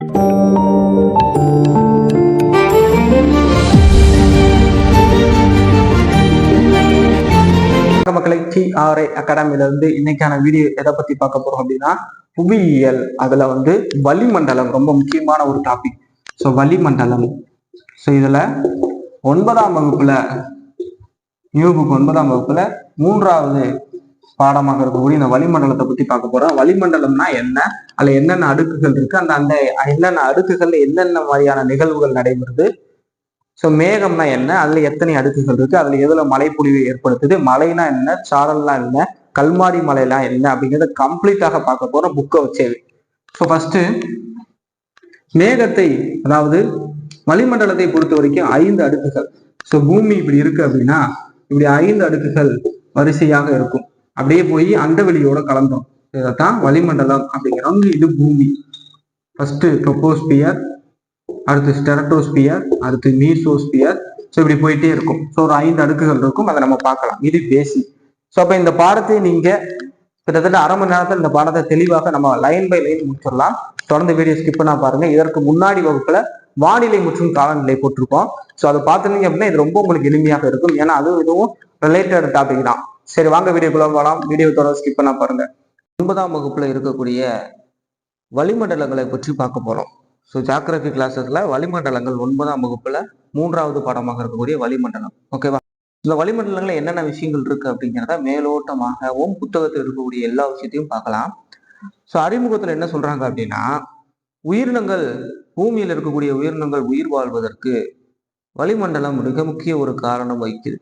மக்களை TRA அகாடமில இருந்து இன்னைக்கான வீடியோ எதை பத்தி பார்க்க போறோம் அப்படின்னா புவியியல். அதுல வளிமண்டலம் ரொம்ப முக்கியமான ஒரு டாபிக். ஸோ வளிமண்டலம். ஸோ இதுல 9ஆம் வகுப்புல நியூ புக் 9ஆம் வகுப்புல 3வது பாடமாக இருக்கக்கூடிய இந்த வளிமண்டலத்தை பத்தி பார்க்க போறோம். வளிமண்டலம்னா என்ன, அதுல என்னென்ன அடுக்குகள் இருக்கு, அந்த என்னென்ன அடுக்குகள்ல என்னென்ன மாதிரியான நிகழ்வுகள் நடைபெறுது, ஸோ மேகம்னா என்ன, அதுல எத்தனை அடுக்குகள் இருக்கு, அதுல எதுல மழைப்பொழிவு ஏற்படுத்துது, மழைனா என்ன, சாரல்னா என்ன, கல்மாரி மலைலாம் என்ன அப்படிங்கிறத கம்ப்ளீட்டாக பார்க்க போறோம் புக்கை வச்சே. ஸோ ஃபர்ஸ்ட் மேகத்தை, அதாவது வளிமண்டலத்தை பொறுத்த வரைக்கும் 5 அடுக்குகள். ஸோ பூமி இப்படி இருக்கு அப்படின்னா இப்படி 5 அடுக்குகள் வரிசையாக இருக்கும். அப்படியே போய் அண்டவெளியோட கலந்தோம். இதைத்தான் வளிமண்டலம் அப்படிங்கிறோம். இது பூமி. ஃபர்ஸ்ட் ட்ரோபோஸ்பியர், அடுத்து ஸ்டெரட்டோஸ்பியர், அடுத்து மீசோஸ்பியர். ஸோ இப்படி போயிட்டே இருக்கும். ஸோ ஒரு 5 அடுக்குகள் இருக்கும், அதை நம்ம பார்க்கலாம். இது பேசிக். ஸோ அப்போ இந்த பாடத்தை நீங்க கிட்டத்தட்ட அரை மணி நேரத்தில் இந்த பாடத்தை தெளிவாக நம்ம லைன் பை லைன் முடிச்சிடலாம். தொடர்ந்து வீடியோ ஸ்கிப் பண்ணா பாருங்க. இதற்கு முன்னாடி வகுப்புல வானிலை மற்றும் காலநிலை போட்டிருக்கோம். ஸோ அதை பார்த்துருந்தீங்க அப்படின்னா இது ரொம்ப உங்களுக்கு எளிமையாக இருக்கும். ஏன்னா அதுவும் இதுவும் ரிலேட்டட் டாபிக் தான். சரி, வாங்க வீடியோக்குள்ள போகலாம். வீடியோ தொடர்ந்து ஸ்கிப் பண்ணா பாருங்க. 9ஆம் வகுப்புல இருக்கக்கூடிய வளிமண்டலங்களை பற்றி பார்க்க போறோம். ஸோ ஜியோகிராஃபி கிளாஸஸ்ல வளிமண்டலங்கள் 9ஆம் வகுப்புல 3வது பாடமாக இருக்கக்கூடிய வளிமண்டலம். ஓகேவா? இந்த வளிமண்டலங்கள்ல என்னென்ன விஷயங்கள் இருக்கு அப்படிங்கிறத மேலோட்டமாகவும் புத்தகத்தில் இருக்கக்கூடிய எல்லா விஷயத்தையும் பார்க்கலாம். ஸோ அறிமுகத்துல என்ன சொல்றாங்க அப்படின்னா, உயிரினங்கள், பூமியில் இருக்கக்கூடிய உயிரினங்கள் உயிர் வாழ்வதற்கு வளிமண்டலம் மிக முக்கிய ஒரு காரணம் வகிக்குது.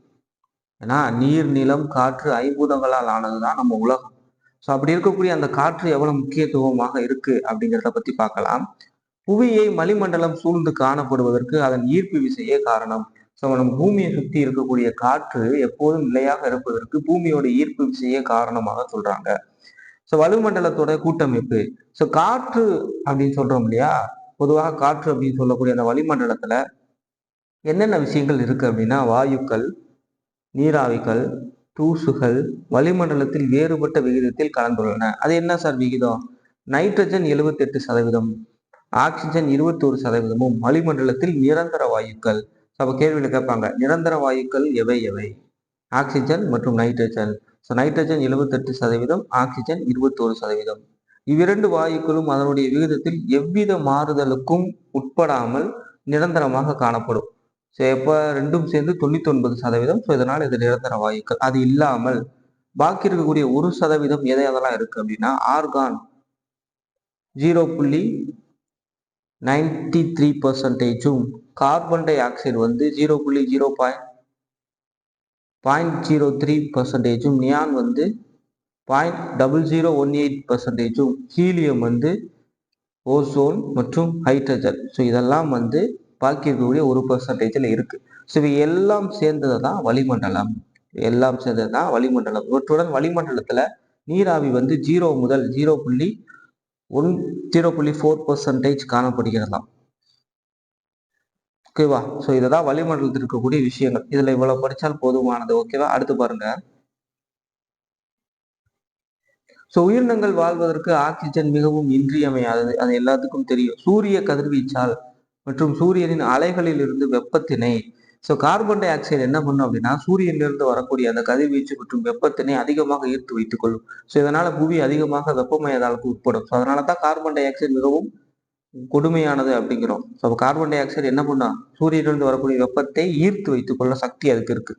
ஏன்னா நீர், நிலம், காற்று 5பூதங்களால் ஆனதுதான் நம்ம உலகம். ஸோ அப்படி இருக்கக்கூடிய அந்த காற்று எவ்வளவு முக்கியத்துவமாக இருக்கு அப்படிங்கிறத பத்தி பார்க்கலாம். புவியை வளிமண்டலம் சூழ்ந்து காணப்படுவதற்கு அதன் ஈர்ப்பு விசையே காரணம். ஸோ நம்ம பூமியை சுற்றி இருக்கக்கூடிய காற்று எப்போதும் நிலையாக இருப்பதற்கு பூமியோட ஈர்ப்பு விசையே காரணமாக சொல்றாங்க. ஸோ வளிமண்டலத்தோட கூட்டமைப்பு. ஸோ காற்று அப்படின்னு சொல்றோம் இல்லையா, பொதுவாக காற்று அப்படின்னு சொல்லக்கூடிய அந்த வளிமண்டலத்துல என்னென்ன விஷயங்கள் இருக்கு அப்படின்னா, வாயுக்கள், நீராவிகள், தூசுகள் வளிமண்டலத்தில் வேறுபட்ட விகிதத்தில் கலந்துள்ளன. அது என்ன சார் விகிதம்? நைட்ரஜன் 78%, ஆக்சிஜன் 21%, வளிமண்டலத்தில் நிரந்தர வாயுக்கள். அப்ப கேள்வியில கேட்பாங்க, நிரந்தர வாயுக்கள் எவை எவை? ஆக்சிஜன் மற்றும் நைட்ரஜன். So nitrogen 78%, oxygen 21%. இவ்விரண்டு வாயுக்களும் அதனுடைய விகிதத்தில் எவ்வித மாறுதலுக்கும் உட்படாமல் நிரந்தரமாக காணப்படும். ஸோ எப்போ ரெண்டும் சேர்ந்து 99%. ஸோ இதனால் இது நிரந்தர வாயுக்கள். அது இல்லாமல் பாக்கி இருக்கக்கூடிய 1% எதை அதெல்லாம் இருக்கு அப்படின்னா, argon 0.93%, carbon di oxide 0.03%, neon 0.0018%, helium ozone மற்றும் ஹைட்ரஜன். ஸோ இதெல்லாம் பாக்கி இருக்கக்கூடிய 1%ல இருக்கு. ஸோ இவை எல்லாம் சேர்ந்தது தான் வளிமண்டலம். எல்லாம் சேர்ந்தது தான் வளிமண்டலம். இவற்றுடன் வளிமண்டலத்துல நீராவி 0 முதல் 0.4% காணப்படுகிறதாம். ஓகேவா? ஸோ இதுதான் வளிமண்டலத்தில் இருக்கக்கூடிய விஷயங்கள். இதுல இவ்வளவு படிச்சால் போதுமானது. ஓகேவா? அடுத்து பாருங்க. ஸோ உயிரினங்கள் வாழ்வதற்கு ஆக்சிஜன் மிகவும் இன்றியமையாதது. அது எல்லாத்துக்கும் தெரியும். சூரிய கதிர்வீச்சால் மற்றும் சூரியனின் அலைகளில் இருந்து வெப்பத்தினை, ஸோ கார்பன் டை ஆக்சைடு என்ன பண்ணும் அப்படின்னா, சூரியனிலிருந்து வரக்கூடிய அந்த கதிர்வீச்சு மற்றும் வெப்பத்தினை அதிகமாக ஈர்த்து வைத்துக் கொள்ளும். ஸோ இதனால புவி அதிகமாக வெப்பமயதாலுக்கு உட்படும். ஸோ அதனால தான் கார்பன் டை ஆக்சைடு மிகவும் கொடுமையானது அப்படிங்கிறோம். ஸோ கார்பன் டை ஆக்சைடு என்ன பண்ணா, சூரியனிலிருந்து வரக்கூடிய வெப்பத்தை ஈர்த்து வைத்துக் கொள்ள சக்தி அதுக்கு இருக்கு.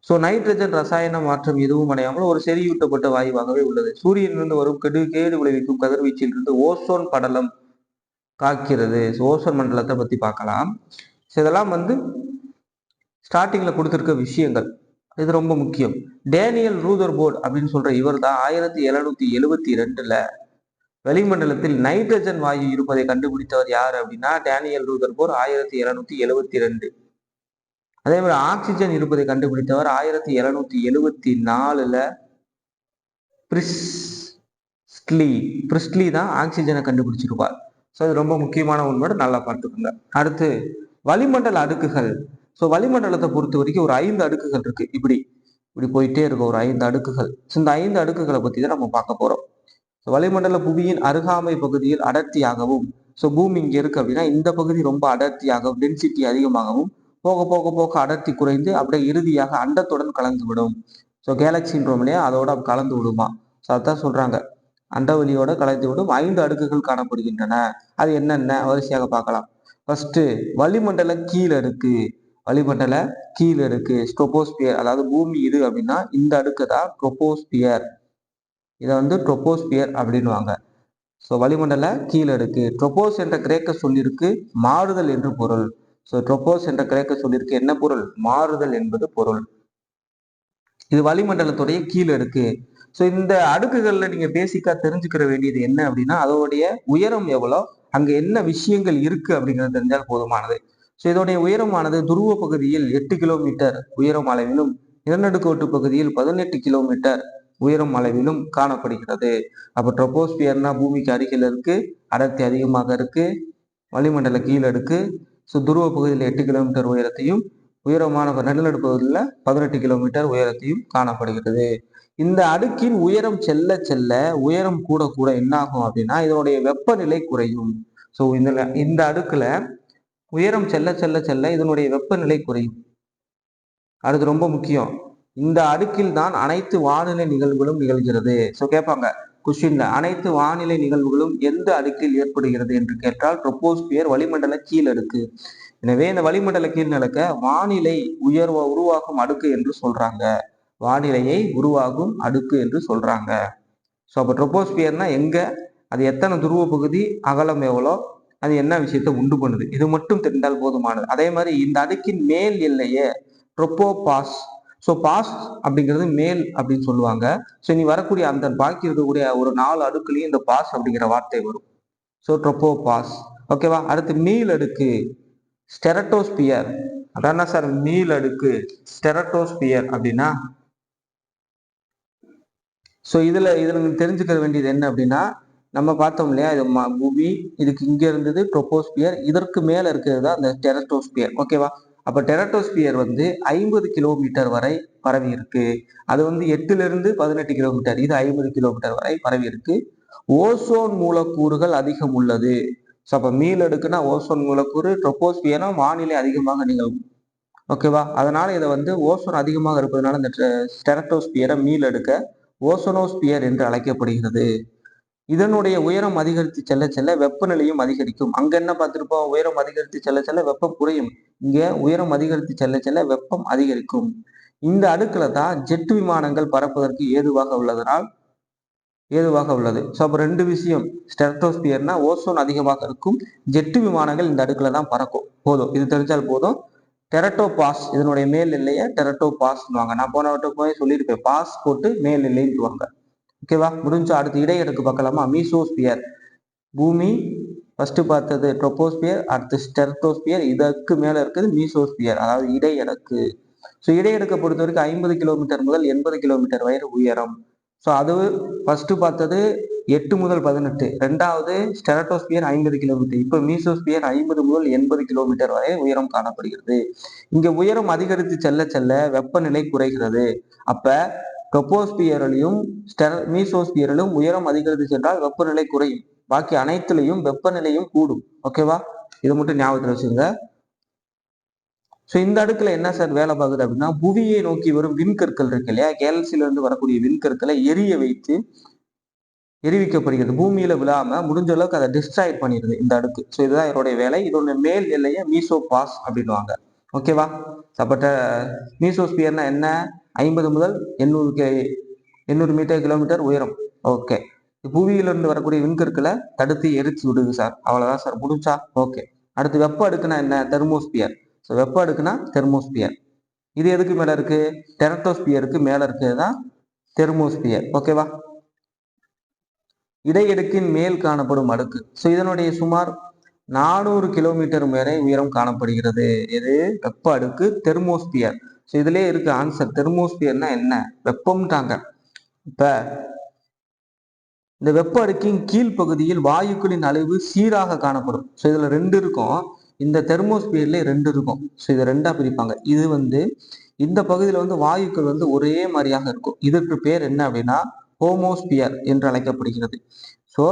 ஸோ நைட்ரஜன் ரசாயன மாற்றம் எதுவும் அடையாமல் ஒரு செறிவூட்டப்பட்ட வாயுவாகவே உள்ளது. சூரியனிலிருந்து வரும் கேடு விளைவிக்கும் கதிர்வீச்சில் இருந்து ஓசோன் படலம் காக்கிறது. ஓசோன் மண்டலத்தை பத்தி பார்க்கலாம். ஸோ இதெல்லாம் ஸ்டார்டிங்ல கொடுத்திருக்க விஷயங்கள். இது ரொம்ப முக்கியம். டேனியல் ரூதர்போர்ட் அப்படின்னு சொல்ற இவர் தான் 1772ல வளிமண்டலத்தில் நைட்ரஜன் வாயு இருப்பதை கண்டுபிடித்தவர் யாரு அப்படின்னா, டேனியல் ரூதர்போர்ட் 1772. அதே மாதிரி ஆக்சிஜன் இருப்பதை கண்டுபிடித்தவர் 1774ல பிரிஸ்ட்லி தான் ஆக்சிஜனை கண்டுபிடிச்சிருப்பார். ஸோ அது ரொம்ப முக்கியமான உண்மை, நல்லா பார்த்துக்கோங்க. அடுத்து வளிமண்டல அடுக்குகள். ஸோ வளிமண்டலத்தை பொறுத்த வரைக்கும் ஒரு 5 அடுக்குகள் இருக்கு. இப்படி போயிட்டே இருக்கும் ஒரு 5 அடுக்குகள். ஸோ இந்த 5 அடுக்குகளை பத்தி தான் நம்ம பார்க்க போறோம். வளிமண்டல புவியின் அருகாமை பகுதியில் அடர்த்தியாகவும் ஸோ பூமி இங்க இருக்கு அப்படின்னா இந்த பகுதி ரொம்ப அடர்த்தியாகவும் டென்சிட்டி அதிகமாகவும் போக போக போக அடர்த்தி குறைந்து அப்படியே இறுதியாக அண்டத்துடன் கலந்து விடும். ஸோ கேலக்சின்றோம் இல்லையா, அதோட கலந்து விடுமா. ஸோ அதான் சொல்றாங்க, அண்டவெளியோட கலந்து விடும் 5 அடுக்குகள் காணப்படுகின்றன. அது என்னென்ன வரிசையாக பார்க்கலாம். ஃபர்ஸ்ட் வளிமண்டல கீழடுக்கு. வளிமண்டல கீழடுக்கு ட்ரோபோஸ்பியர், அதாவது பூமி இது அப்படின்னா இந்த அடுக்கு தான் ட்ரோபோஸ்பியர். இதை வந்து ட்ரோபோஸ்பியர் அப்படின்வாங்க. ஸோ வளிமண்டல கீழடுக்கு. ட்ரோபோஸ் என்ற கிரேக்க சொல்லிற்கு மாறுதல் என்று பொருள். ஸோ ட்ரோபோஸ் என்ற கிரேக்க சொல்லிற்கு என்ன பொருள்? மாறுதல் என்பது பொருள். இது வளிமண்டலத்துடைய கீழடுக்கு. ஸோ இந்த அடுக்குகள்ல நீங்க பேசிக்கா தெரிஞ்சுக்கிற வேண்டியது என்ன அப்படின்னா அதோடைய உயரம் எவ்வளோ, அங்க என்ன விஷயங்கள் இருக்கு அப்படிங்கிறது தெரிஞ்சால் போதுமானது. ஸோ இதோடைய உயரமானது துருவ பகுதியில் 8 கிலோமீட்டர் உயரம் அளவிலும், நிலநடுக்கோட்டு பகுதியில் 18 கிலோமீட்டர் உயரம் அளவிலும் காணப்படுகிறது. அப்ப ட்ரோபோஸ்பியர்னா பூமிக்கு அருகில் இருக்கு, அடர்த்தி அதிகமாக இருக்கு, வளிமண்டல கீழடுக்கு. ஸோ துருவ பகுதியில் 8 கிலோமீட்டர் உயரத்தையும், உயரமான நிலநடுக்கு பகுதியில் 18 கிலோமீட்டர் உயரத்தையும் காணப்படுகிறது. இந்த அடுக்கின் உயரம் செல்ல செல்ல உயரம் கூட கூட என்ன ஆகும் அப்படின்னா இதனுடைய வெப்பநிலை குறையும். ஸோ இந்த அடுக்குல உயரம் செல்ல செல்ல செல்ல இதனுடைய வெப்பநிலை குறையும். அடுத்து ரொம்ப முக்கியம், இந்த அடுக்கில் தான் அனைத்து வானிலை நிகழ்வுகளும் நிகழ்கிறது. ஸோ கேட்பாங்க கொஸ்டின்ல, அனைத்து வானிலை நிகழ்வுகளும் எந்த அடுக்கில் ஏற்படுகிறது என்று கேட்டால் ட்ரோபோஸ்பியர் வளிமண்டல கீழடுக்கு. எனவே இந்த வளிமண்டல கீழ்நிலக்க வானிலை உருவாகும் அடுக்கு என்று சொல்றாங்க. வானிலையை உருவாகும் அடுக்கு என்று சொல்றாங்க. ஸோ அப்போ ட்ரோபோஸ்பியர்னா எங்க, அது எத்தனை துருவ பகுதி, அகலம் எவ்வளோ, அது என்ன விஷயத்தை உண்டு பண்ணுது, இது மட்டும் தெரிந்தால் போதுமானது. அதே மாதிரி இந்த அடுக்கின் மேல் எல்லையே ட்ரோபோபாஸ். ஸோ பாஸ் அப்படிங்கிறது மேல் அப்படின்னு சொல்லுவாங்க. ஸோ நீ வரக்கூடிய அந்த பாக்கி இருக்கக்கூடிய ஒரு 4 அடுக்குலையும் இந்த பாஸ் அப்படிங்கிற வார்த்தை வரும். So tropopause. ஓகேவா. அடுத்து மீள் அடுக்கு ஸ்டெரட்டோஸ்பியர். அதான் சார் மீள் அடுக்கு ஸ்டெரட்டோஸ்பியர் அப்படின்னா. ஸோ இதுல நீங்க தெரிஞ்சுக்க வேண்டியது என்ன அப்படின்னா, நம்ம பார்த்தோம் இல்லையா, இது பூமி, இதுக்கு இங்க இருந்தது ட்ரோபோஸ்பியர், இதற்கு மேல இருக்கிறது தான் அந்த டெரட்டோஸ்பியர். ஓகேவா. அப்ப டெரட்டோஸ்பியர் வந்து 50 கிலோமீட்டர் வரை பரவி இருக்கு. அது வந்து 8 இருந்து 18 கிலோமீட்டர், இது 50 கிலோமீட்டர் வரை பரவி இருக்கு. ஓசோன் மூலக்கூறுகள் அதிகம் உள்ளது. ஸோ அப்ப மீள் அடுக்குன்னா ஓசோன் மூலக்கூறு, ட்ரோபோஸ்பியர்னா வானிலை அதிகமாக நிகழும். ஓகேவா. அதனால இதை வந்து ஓசோன் அதிகமாக இருப்பதனால இந்த ஸ்டெரட்டோஸ்பியரை மீள் அடுக்க ஓசோனோஸ்பியர் என்று அழைக்கப்படுகிறது. இதனுடைய உயரம் அதிகரித்து செல்ல செல்ல வெப்பநிலையும் அதிகரிக்கும். அங்க என்ன பார்த்திருப்போம், உயரம் அதிகரித்து செல்ல செல்ல வெப்பம் குறையும். இங்க உயரம் அதிகரித்து செல்ல செல்ல வெப்பம் அதிகரிக்கும். இந்த அடுக்குல தான் ஜெட் விமானங்கள் பறப்பதற்கு ஏதுவாக உள்ளது. ஸோ அப்போ 2 விஷயம், ஸ்டெரட்டோஸ்பியர்னா ஓசோன் அதிகமாக இருக்கும், ஜெட்டு விமானங்கள் இந்த அடுக்குல தான் பறக்கும். போதும், இது தெரிஞ்சால் போதும். டெரட்டோபாஸ் இதனுடைய மேல் எல்லையை டெரட்டோபாஸ்வாங்க. நான் போன வட்டம் போய் சொல்லியிருப்பேன், பாஸ் போட்டு மேல் எல்லைன்னுவாங்க. ஓகேவா. முடிஞ்சு அடுத்து இடையடுக்கு பார்க்கலாமா. மீசோஸ்பியர். பூமி ஃபர்ஸ்ட் பார்த்தது ட்ரோபோஸ்பியர், அடுத்து ஸ்டெரட்டோஸ்பியர், இதற்கு மேல இருக்குது மீசோஸ்பியர், அதாவது இடையடுக்கு. ஸோ இடையடுக்கை பொறுத்த வரைக்கும் 50 கிலோமீட்டர் முதல் 80 கிலோமீட்டர் வரை உயரம். ஸோ அது ஃபர்ஸ்ட் பார்த்தது 8 முதல் 18, ரெண்டாவது ஸ்டெரட்டோஸ்பியர் 50 கிலோமீட்டர், இப்போ மீசோஸ்பியர் 50 முதல் 80 கிலோமீட்டர் வரை உயரம் காணப்படுகிறது. இங்க உயரம் அதிகரித்து செல்ல செல்ல வெப்பநிலை குறைகிறது. அப்ப ட்ரோபோஸ்பியரிலும் மீசோஸ்பியரிலும் உயரம் அதிகரித்து சென்றால் வெப்பநிலை குறையும், பாக்கி அனைத்துலையும் வெப்பநிலையும் கூடும். ஓகேவா. இதை மட்டும் ஞாபகத்தில் வச்சுங்க. ஸோ இந்த அடுக்குல என்ன சார் வேலை பார்க்குது அப்படின்னா, புவியை நோக்கி வரும் விண்கற்கள் இருக்கு இல்லையா, கேலக்சில இருந்து வரக்கூடிய விண்கற்களை எரிய வைத்து எரிவிக்கப்படுகிறது. பூமியில விழாம முடிஞ்ச அளவுக்கு அதை டிஸ்ட்ராய்ட் பண்ணிடுது இந்த அடுக்கு. ஸோ இதுதான் இதோடைய வேலை. இதோட மேல் எல்லையை மீசோபாஸ் அப்படின்வாங்க. ஓகேவா. அப்பட்ட மீசோஸ்பியர்னா என்ன, 50 முதல் 800 மீட்டர் கிலோமீட்டர் உயரம். ஓகே. புவியிலிருந்து வரக்கூடிய விண்கற்களை தடுத்து எரிச்சு விடுது சார். அவ்வளவுதான் சார், முடிஞ்சா. ஓகே. அடுத்து வெப்ப அடுக்குனா என்ன, தெர்மோஸ்பியர். ஸோ வெப்ப அடுக்குனா தெர்மோஸ்பியர். இது எதுக்கு மேல இருக்கு, டெரட்டோஸ்பியருக்கு மேல இருக்கிறது தான் தெர்மோஸ்பியர். ஓகேவா. இடையடுக்கின் மேல் காணப்படும் அடுக்கு. ஸோ இதனுடைய சுமார் 400 கிலோமீட்டர் வரை உயரம் காணப்படுகிறது. இது வெப்ப அடுக்கு தெர்மோஸ்பியர். ஸோ இதுலயே இருக்கு ஆன்சர். தெர்மோஸ்பியர்னா என்ன, வெப்பம்ட்டாங்க. இப்ப இந்த வெப்ப அடுக்கின் கீழ்ப்பகுதியில் வாயுக்களின் அளவு சீராக காணப்படும். ஸோ இதுல 2 இருக்கும், இந்த தெர்மோஸ்பியர்ல 2 இருக்கும். ஸோ இதை 2ஆ பிரிப்பாங்க. இது வந்து இந்த பகுதியில வந்து வாயுக்கள் வந்து ஒரே மாதிரியாக இருக்கும். இதற்கு பேர் என்ன அப்படின்னா ஹோமோஸ்பியர் என்று அழைக்கப்படுகிறது. ஸோ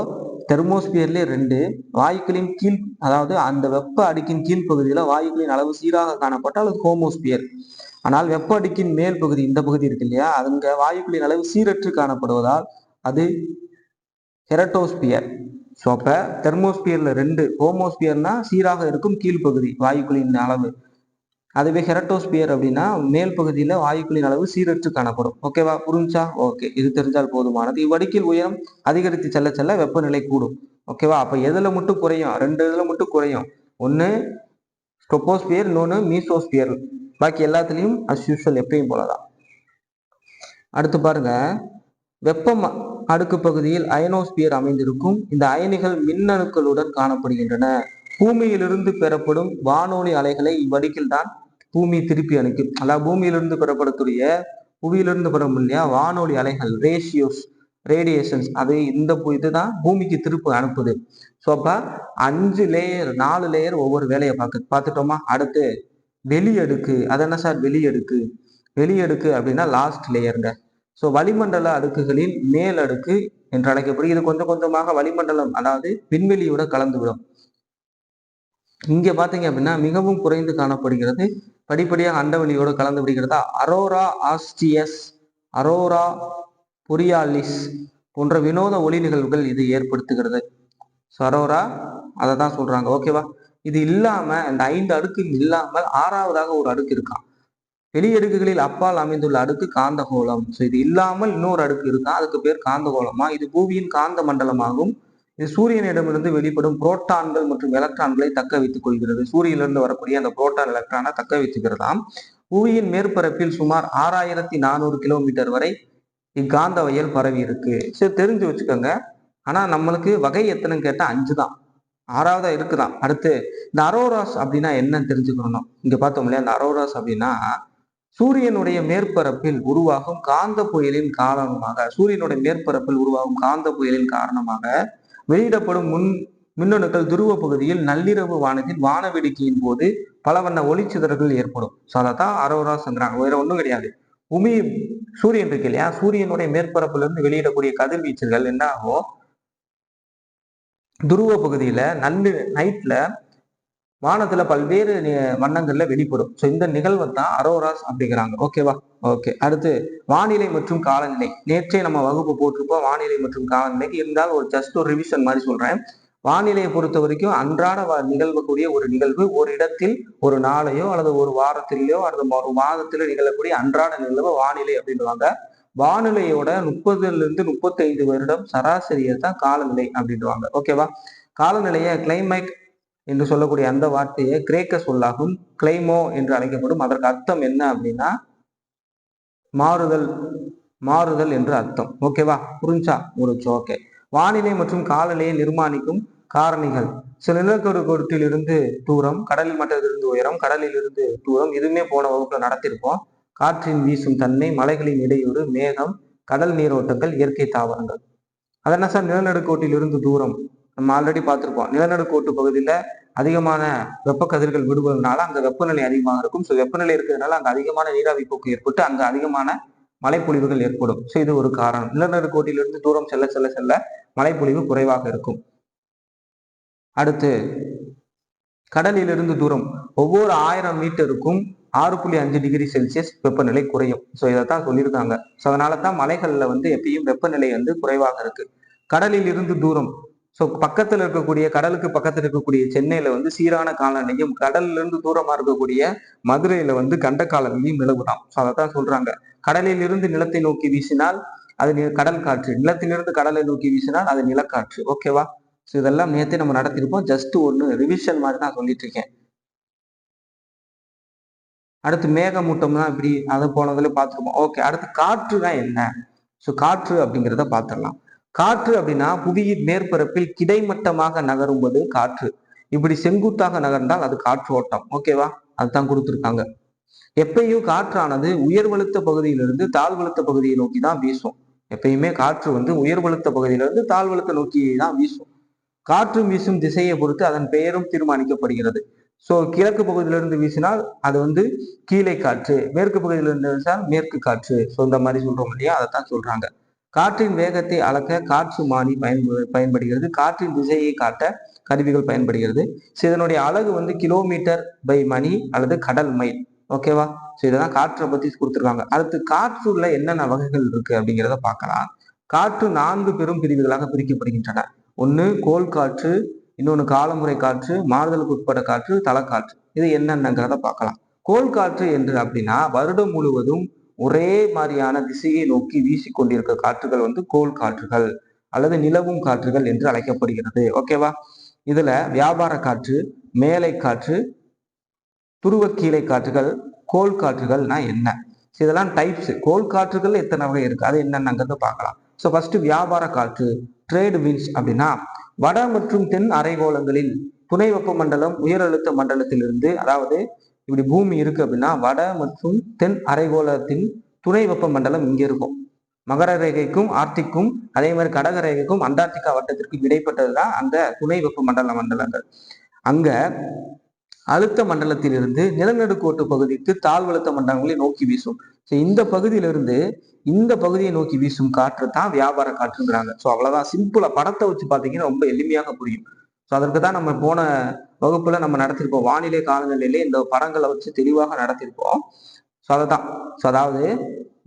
தெர்மோஸ்பியர்லேயே 2, வாயுக்களின் கீழ், அதாவது அந்த வெப்ப அடுக்கின் கீழ்ப்பகுதியில் வாயுக்களின் அளவு சீராக காணப்பட்டால் அது ஹோமோஸ்பியர். ஆனால் வெப்ப அடுக்கின் மேல் பகுதி, இந்த பகுதி இருக்கு இல்லையா, அங்க வாயுக்களின் அளவு சீரற்று காணப்படுவதால் அது ஹெரட்டோஸ்பியர். ஸோ அப்ப தெர்மோஸ்பியர்ல 2, ஹோமோஸ்பியர்னா சீராக இருக்கும் கீழ்ப்பகுதி வாயுக்களின் அளவு, அதுவே ஹெரட்டோஸ்பியர் அப்படின்னா மேல் பகுதியில வாயுக்களின் அளவு சீரற்று காணப்படும். ஓகேவா, புரிஞ்சா? ஓகே, இது தெரிஞ்சால் போதுமானது. இவ்வடுக்கில் உயரம் அதிகரித்து செல்ல செல்ல வெப்பநிலை கூடும். ஓகேவா, அப்ப எதுல மட்டும் குறையும்? 2 இதுல மட்டும் குறையும். ஒன்னு ஸ்ட்ரோபோஸ்பியர், இன்னொன்னு மீசோஸ்பியர். பாக்கி எல்லாத்துலயும் அஸ் யூஷுவல் எப்பயும் போலதான். அடுத்து பாருங்க, வெப்பம் அடுக்கு பகுதியில் அயனோஸ்பியர் அமைந்திருக்கும். இந்த அயனிகள் மின்னணுக்களுடன் காணப்படுகின்றன. பூமியிலிருந்து பெறப்படும் வானொலி அலைகளை இவ்வடுக்கில் தான் பூமி திருப்பி அனுப்பும். அதாவது பூமியிலிருந்து பெறப்படக்கூடிய, புவியிலிருந்து பெறும் இல்லையா வானொலி அலைகள், ரேடியேஷன்ஸ், அது இந்த இதுதான் பூமிக்கு திருப்பி அனுப்புது. ஸோ அப்ப 5 லேயர், 4 லேயர் ஒவ்வொரு வேலையை பார்த்துட்டோமா. அடுத்து வெளியடுக்கு, அது என்ன சார் வெளியடுக்கு? வெளியடுக்கு அப்படின்னா லாஸ்ட் லேயருங்க. ஸோ வளிமண்டல அடுக்குகளின் மேல் அடுக்கு என்று அழைக்கப்படும். இது கொஞ்சம் கொஞ்சமாக வளிமண்டலம், அதாவது விண்வெளியோட கலந்துவிடும். இங்க பாத்தீங்க அப்படின்னா மிகவும் குறைந்து காணப்படுகிறது. படிப்படியாக அண்டவெளியோடு கலந்து விடுகிறதா. அரோரா ஆஸ்டியஸ், அரோரா பொரியாலிஸ் போன்ற வினோத ஒளி நிகழ்வுகள் இது ஏற்படுத்துகிறது. அரோரா அதை தான் சொல்றாங்க. ஓகேவா, இது இல்லாம இந்த 5 அடுக்கு இல்லாமல் 6வதாக ஒரு அடுக்கு இருக்கான். வெளியடுக்குகளில் அப்பால் அமைந்துள்ள அடுக்கு காந்தகோளம். ஸோ இது இல்லாமல் இன்னொரு அடுக்கு இருக்கா, அதுக்கு பேர் காந்தகோளமா. இது பூமியின் காந்த மண்டலமாகும். இது சூரியனிடமிருந்து வெளிப்படும் புரோட்டான்கள் மற்றும் எலக்ட்ரான்களை தக்க வைத்துக் கொள்கிறது. சூரியனிலிருந்து வரக்கூடிய அந்த புரோட்டான் எலக்ட்ரானை தக்க வைத்துக்கிறதாம். புவியின் மேற்பரப்பில் சுமார் 6400 கிலோமீட்டர் வரை இக்காந்த வயல் பரவி இருக்கு. சரி, தெரிஞ்சு வச்சுக்கோங்க. ஆனா நம்மளுக்கு வகை எத்தனைன்னு கேட்டா 5 தான், 6வதா இருக்குதான். அடுத்து இந்த அரோராஸ் அப்படின்னா என்னன்னு தெரிஞ்சுக்கணும். இங்க பார்த்தோம் இல்லையா, இந்த அரோராஸ் அப்படின்னா சூரியனுடைய மேற்பரப்பில் உருவாகும் காந்த புயலின் காரணமாக, சூரியனுடைய மேற்பரப்பில் உருவாகும் காந்த புயலின் காரணமாக வெளியிடப்படும் மின்னணுக்கள் துருவ பகுதியில் நள்ளிரவு வானத்தில் வானவேடிக்கையின் போது பல வண்ண ஒளிச்சிதறல்கள் ஏற்படும். ஸோ அதைத்தான் அரோராஸ்ங்கிறாங்க. வேற ஒன்றும் கிடையாது. பூமி, சூரியன் இருக்கு இல்லையா, சூரியனுடைய மேற்பரப்புல இருந்து வெளியிடக்கூடிய கதிர்வீச்சுகள் என்ன ஆகும், துருவ பகுதியில நைட்ல வானத்துல பல்வேறு வண்ணங்கள்ல வெளிப்படும். ஸோ இந்த நிகழ்வை தான் அரோராஸ் அப்படிங்கிறாங்க. ஓகேவா, ஓகே. அடுத்து வானிலை மற்றும் காலநிலை. நேற்றே நம்ம வகுப்பு போட்டிருப்போம் வானிலை மற்றும் காலநிலைக்கு. இருந்தாலும் ஒரு ஜஸ்ட் ஒரு ரிவிஷன் மாதிரி சொல்றேன். வானிலையை பொறுத்த வரைக்கும் அன்றாட நிகழ்வக்கூடிய ஒரு நிகழ்வு, ஒரு இடத்தில் ஒரு நாளையோ அல்லது ஒரு வாரத்திலேயோ அல்லது ஒரு மாதத்திலோ நிகழக்கூடிய அன்றாட நிகழ்வு வானிலை அப்படின்வாங்க. வானிலையோட 30 to 35 வருடம் சராசரியை தான் காலநிலை அப்படின்வாங்க. ஓகேவா, காலநிலையை கிளைமேட் என்று சொல்லக்கூடிய அந்த வார்த்தையை கிரேக்க சொல்லாகும் கிளைமோ என்று அழைக்கப்படும். அதற்கு அர்த்தம் என்ன அப்படின்னா மாறுதல், மாறுதல் என்று அர்த்தம். ஓகேவா, புரிஞ்சா? முடிச்சு. ஓகே. வானிலை மற்றும் காலநிலையை நிர்மாணிக்கும் காரணிகள். சில நிலக்கோட்டில் இருந்து தூரம், கடலில் மட்டத்திலிருந்து உயரம், கடலில் இருந்து தூரம், இதுவுமே போன வகுப்புல நடத்திருப்போம். காற்றின் வீசும் தன்மை, மலைகளின் இடையூறு, மேகம், கடல் நீரோட்டங்கள், இயற்கை தாவரங்கள். அதென்ன சார் நிலநடுக்கோட்டில் இருந்து தூரம்? நம்ம ஆல்ரெடி பார்த்திருப்போம். நிலநடுக்கோட்டு பகுதியில அதிகமான வெப்ப கதிர்கள் விடுவதனால அங்க வெப்பநிலை அதிகமாக இருக்கும். ஸோ வெப்பநிலை இருக்கிறதுனால அங்க அதிகமான நீராவி போக்கு ஏற்பட்டு அங்க அதிகமான மழைப்பொழிவுகள் ஏற்படும். ஸோ இது ஒரு காரணம். நிலநடுக்கோட்டிலிருந்து தூரம் செல்ல செல்ல செல்ல மழைப்பொழிவு குறைவாக இருக்கும். அடுத்து கடலிலிருந்து தூரம், ஒவ்வொரு 1000 மீட்டருக்கும் 6.5 டிகிரி செல்சியஸ் வெப்பநிலை குறையும். ஸோ இதைத்தான் சொல்லியிருக்காங்க. ஸோ அதனால தான் மலைகள்ல எப்பயும் வெப்பநிலை குறைவாக இருக்கு. கடலில் இருந்து தூரம், ஸோ பக்கத்துல இருக்கக்கூடிய, கடலுக்கு பக்கத்துல இருக்கக்கூடிய சென்னையில சீரான காலநிலையும், கடல்ல இருந்து தூரமா இருக்கக்கூடிய மதுரையில கண்ட காலநிலையும் நிலவுதான். ஸோ அதைத்தான் சொல்றாங்க. கடலில் இருந்து நிலத்தை நோக்கி வீசினால் அது கடல் காற்று, நிலத்திலிருந்து கடலை நோக்கி வீசினால் அது நிலக்காற்று. ஓகேவா, ஸோ இதெல்லாம் நேற்றே நம்ம நடத்திருப்போம். ஜஸ்ட் ஒன்று ரிவிஷன் மாதிரி தான் சொல்லிட்டு இருக்கேன். அடுத்து மேகமூட்டம் தான் இப்படி அதை போனதுல பார்த்துருப்போம். ஓகே, அடுத்து காற்று தான் என்ன? ஸோ காற்று அப்படிங்கிறத பார்த்துடலாம். காற்று அப்படின்னா புவியின் மேற்பரப்பில் கிடைமட்டமாக நகரும்போது காற்று. இப்படி செங்குத்தாக நகர்ந்தால் அது காற்று ஓட்டம். ஓகேவா, அதுதான் கொடுத்துருக்காங்க. எப்பயும் காற்றானது உயர்வழுத்த பகுதியிலிருந்து தாழ்வழுத்த பகுதியை நோக்கி தான் வீசும். எப்பயுமே காற்று உயர்வழுத்த பகுதியிலிருந்து தாழ்வழுத்த நோக்கி தான் வீசும். காற்று வீசும் திசையை பொறுத்து அதன் பெயரும் தீர்மானிக்கப்படுகிறது. ஸோ கிழக்கு பகுதியிலிருந்து வீசினால் அது கீழே காற்று, மேற்கு பகுதியிலிருந்து வீசினால் மேற்கு காற்று. ஸோ இந்த மாதிரி சொல்றோம் இல்லையா, அதைத்தான் சொல்றாங்க. காற்றின் வேகத்தை அளக்க காற்றுமானி பயன்படுகிறது. காற்றின் திசையை காட்ட கருவிகள் பயன்படுகிறது. ஸோ இதனுடைய அலகு வந்து கிலோமீட்டர் பை மணி அல்லது கடல் மைல். ஓகேவா? ஸோ இதெல்லாம் காற்றை பத்தி கொடுத்துருக்காங்க. அடுத்து காற்றுல என்னென்ன வகைகள் இருக்கு அப்படிங்கிறத பார்க்கலாம். காற்று 4 பெரும் பிரிவுகளாக பிரிக்கப்படுகின்றன. ஒன்று கோள் காற்று, இன்னொன்று காலமுறை காற்று, மாறுதலுக்கு உட்பட்ட காற்று, தலக்காற்று. இது என்னென்னங்கிறத பார்க்கலாம். கோள் காற்று என்று அப்படின்னா வருடம் முழுவதும் ஒரே மாதிரியான திசையை நோக்கி வீசிக்கொண்டிருக்க காற்றுகள் வந்து கோள் காற்றுகள் அல்லது நிலவும் காற்றுகள் என்று அழைக்கப்படுகிறது. ஓகேவா? இதுல வியாபார காற்று, மேலை காற்று, துருவ கீழே காற்றுகள், கோள் காற்றுகள்னா என்ன? இதெல்லாம் டைப்ஸ். கோள் காற்றுகள் எத்தனை வகை இருக்கு, அது என்னென்னங்கிறத பார்க்கலாம். ஸோ ஃபர்ஸ்ட் வியாபார காற்று, ட்ரேட் விண்ட்ஸ் அப்படின்னா வட மற்றும் தென் அரைகோளங்களில் துணை வெப்பமண்டலம் உயர் அழுத்த மண்டலத்திலிருந்து, அதாவது இப்படி பூமி இருக்கு அப்படின்னா வட மற்றும் தென் அரைகோளத்தின் துணை வெப்பமண்டலம் இங்க இருக்கும். மகர ரேகைக்கும் ஆர்டிக்கும் அதே மாதிரி கடக ரேகைக்கும் அண்டார்டிகா வட்டத்திற்கும் இடைப்பட்டதுதான் அந்த துணை வெப்பமண்டல மண்டலங்கள். அங்க அழுத்த மண்டலத்திலிருந்து நிலநடுக்கோட்டு பகுதிக்கு தாழ்வழுத்த மண்டலங்களை நோக்கி வீசும். இந்த பகுதியிலிருந்து இந்த பகுதியை நோக்கி வீசும் காற்று தான் வியாபார காற்றுங்கிறாங்க. ஸோ அவ்வளவுதான், சிம்பிளா படத்தை வச்சு பார்த்தீங்கன்னா ரொம்ப எளிமையாக புரியும். ஸோ அதற்கு தான் நம்ம போன வகுப்புல நம்ம நடத்திருப்போம். வானிலை காலநிலையிலே இந்த படங்களை வச்சு தெளிவாக நடத்திருப்போம். ஸோ அதைதான். ஸோ அதாவது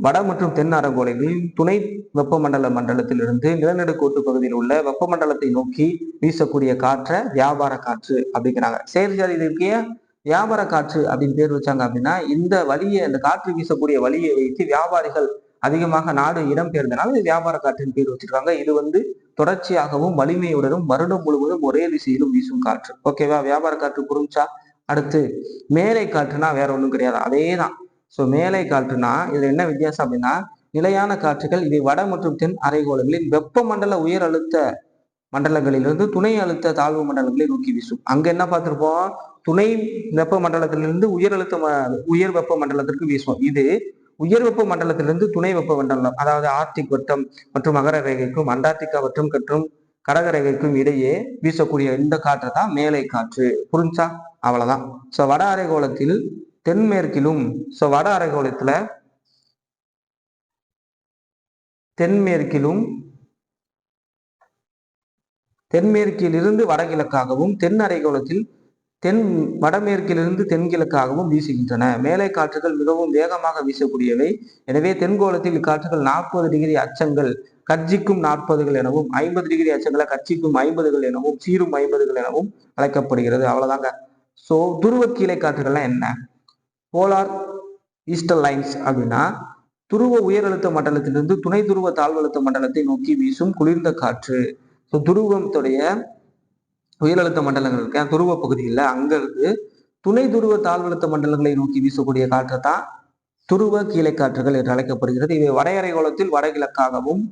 வட மற்றும் தென் அரைகோளங்களில் துணை வெப்பமண்டல மண்டலத்திலிருந்து நிலநடுக்கோட்டு பகுதியில் உள்ள வெப்பமண்டலத்தை நோக்கி வீசக்கூடிய காற்றை வியாபார காற்று அப்படிங்கிறாங்க. சரி சரி, இதுக்கு வியாபார காற்று அப்படின்னு பேர் வச்சாங்க அப்படின்னா இந்த வழியை, இந்த காற்று வீசக்கூடிய வழியை வைத்து வியாபாரிகள் அதிகமாக நாடு இடம்பெயர்ந்தனால இது வியாபார காற்றுன்னு பேர் வச்சிருக்காங்க. இது வந்து தொடர்ச்சியாகவும் வலிமையுடனும் வருடம் முழுவதும் ஒரே திசையிலும் வீசும் காற்று. ஓகேவா? வியாபார காற்று புரிஞ்சா? அடுத்து மேலை காற்றுனா வேற ஒன்றும் கிடையாது, அதே தான். ஸோ மேலை காற்றுனா இதுல என்ன வித்தியாசம் அப்படின்னா நிலையான காற்றுகள் இவை வட மற்றும் தென் அரைகோளங்களில் வெப்பமண்டல உயர் அழுத்த மண்டலங்களிலிருந்து துணை அழுத்த தாழ்வு மண்டலங்களை நோக்கி வீசும். அங்க என்ன பார்த்திருப்போம்? துணை வெப்ப மண்டலத்திலிருந்து உயர் வெப்ப மண்டலத்திற்கு வீசும். இது உயர் வெப்ப மண்டலத்திலிருந்து துணை வெப்ப மண்டலம், அதாவது ஆர்டிக் வட்டம் மற்றும் மகர ரேகைக்கும் அண்டார்டிகா வட்டம் மற்றும் கடக ரேகைக்கும் இடையே வீசக்கூடிய இந்த காற்று தான் மேலை காற்று. புரிஞ்சா? அவ்வளவுதான். ஸோ வட அரைகோளத்தில் தென்மேற்கிலும், ஸோ வட அரைகோளத்துல தென்மேற்கிலிருந்து வடகிழக்காகவும், தென் அரைகோளத்தில் வடமேற்கிலிருந்து தென்கிழக்காகவும் வீசுகின்றன. மேலை காற்றுகள் மிகவும் வேகமாக வீசக்கூடியவை. எனவே தென்கோளத்தில் இக்காற்றுகள் 40 டிகிரி அச்சங்கள் கர்ஜிக்கும் 40கள் எனவும், 50 டிகிரி அச்சங்களை கர்ஜிக்கும் 50கள் எனவும், சீரும் 50கள் எனவும் அழைக்கப்படுகிறது. அவ்வளவுதாங்க. ஸோ துருவ கீழே காற்றுகள்லாம் என்ன? போலார் ஈஸ்டர் லைன்ஸ் அப்படின்னா துருவ உயரழுத்த மண்டலத்திலிருந்து துணை துருவ தாழ்வழுத்த மண்டலத்தை நோக்கி வீசும் குளிர்ந்த காற்று. ஸோ துருவத்துடைய உயரழுத்த மண்டலங்கள் இருக்கு துருவ பகுதியில், அங்க இருக்கு துணை துருவ தாழ்வழுத்த மண்டலங்களை நோக்கி வீசக்கூடிய காற்று தான் துருவ கீழே காற்றுகள் என்று அழைக்கப்படுகிறது. இவை வடையறைகோளத்தில் வடகிழக்காகவும்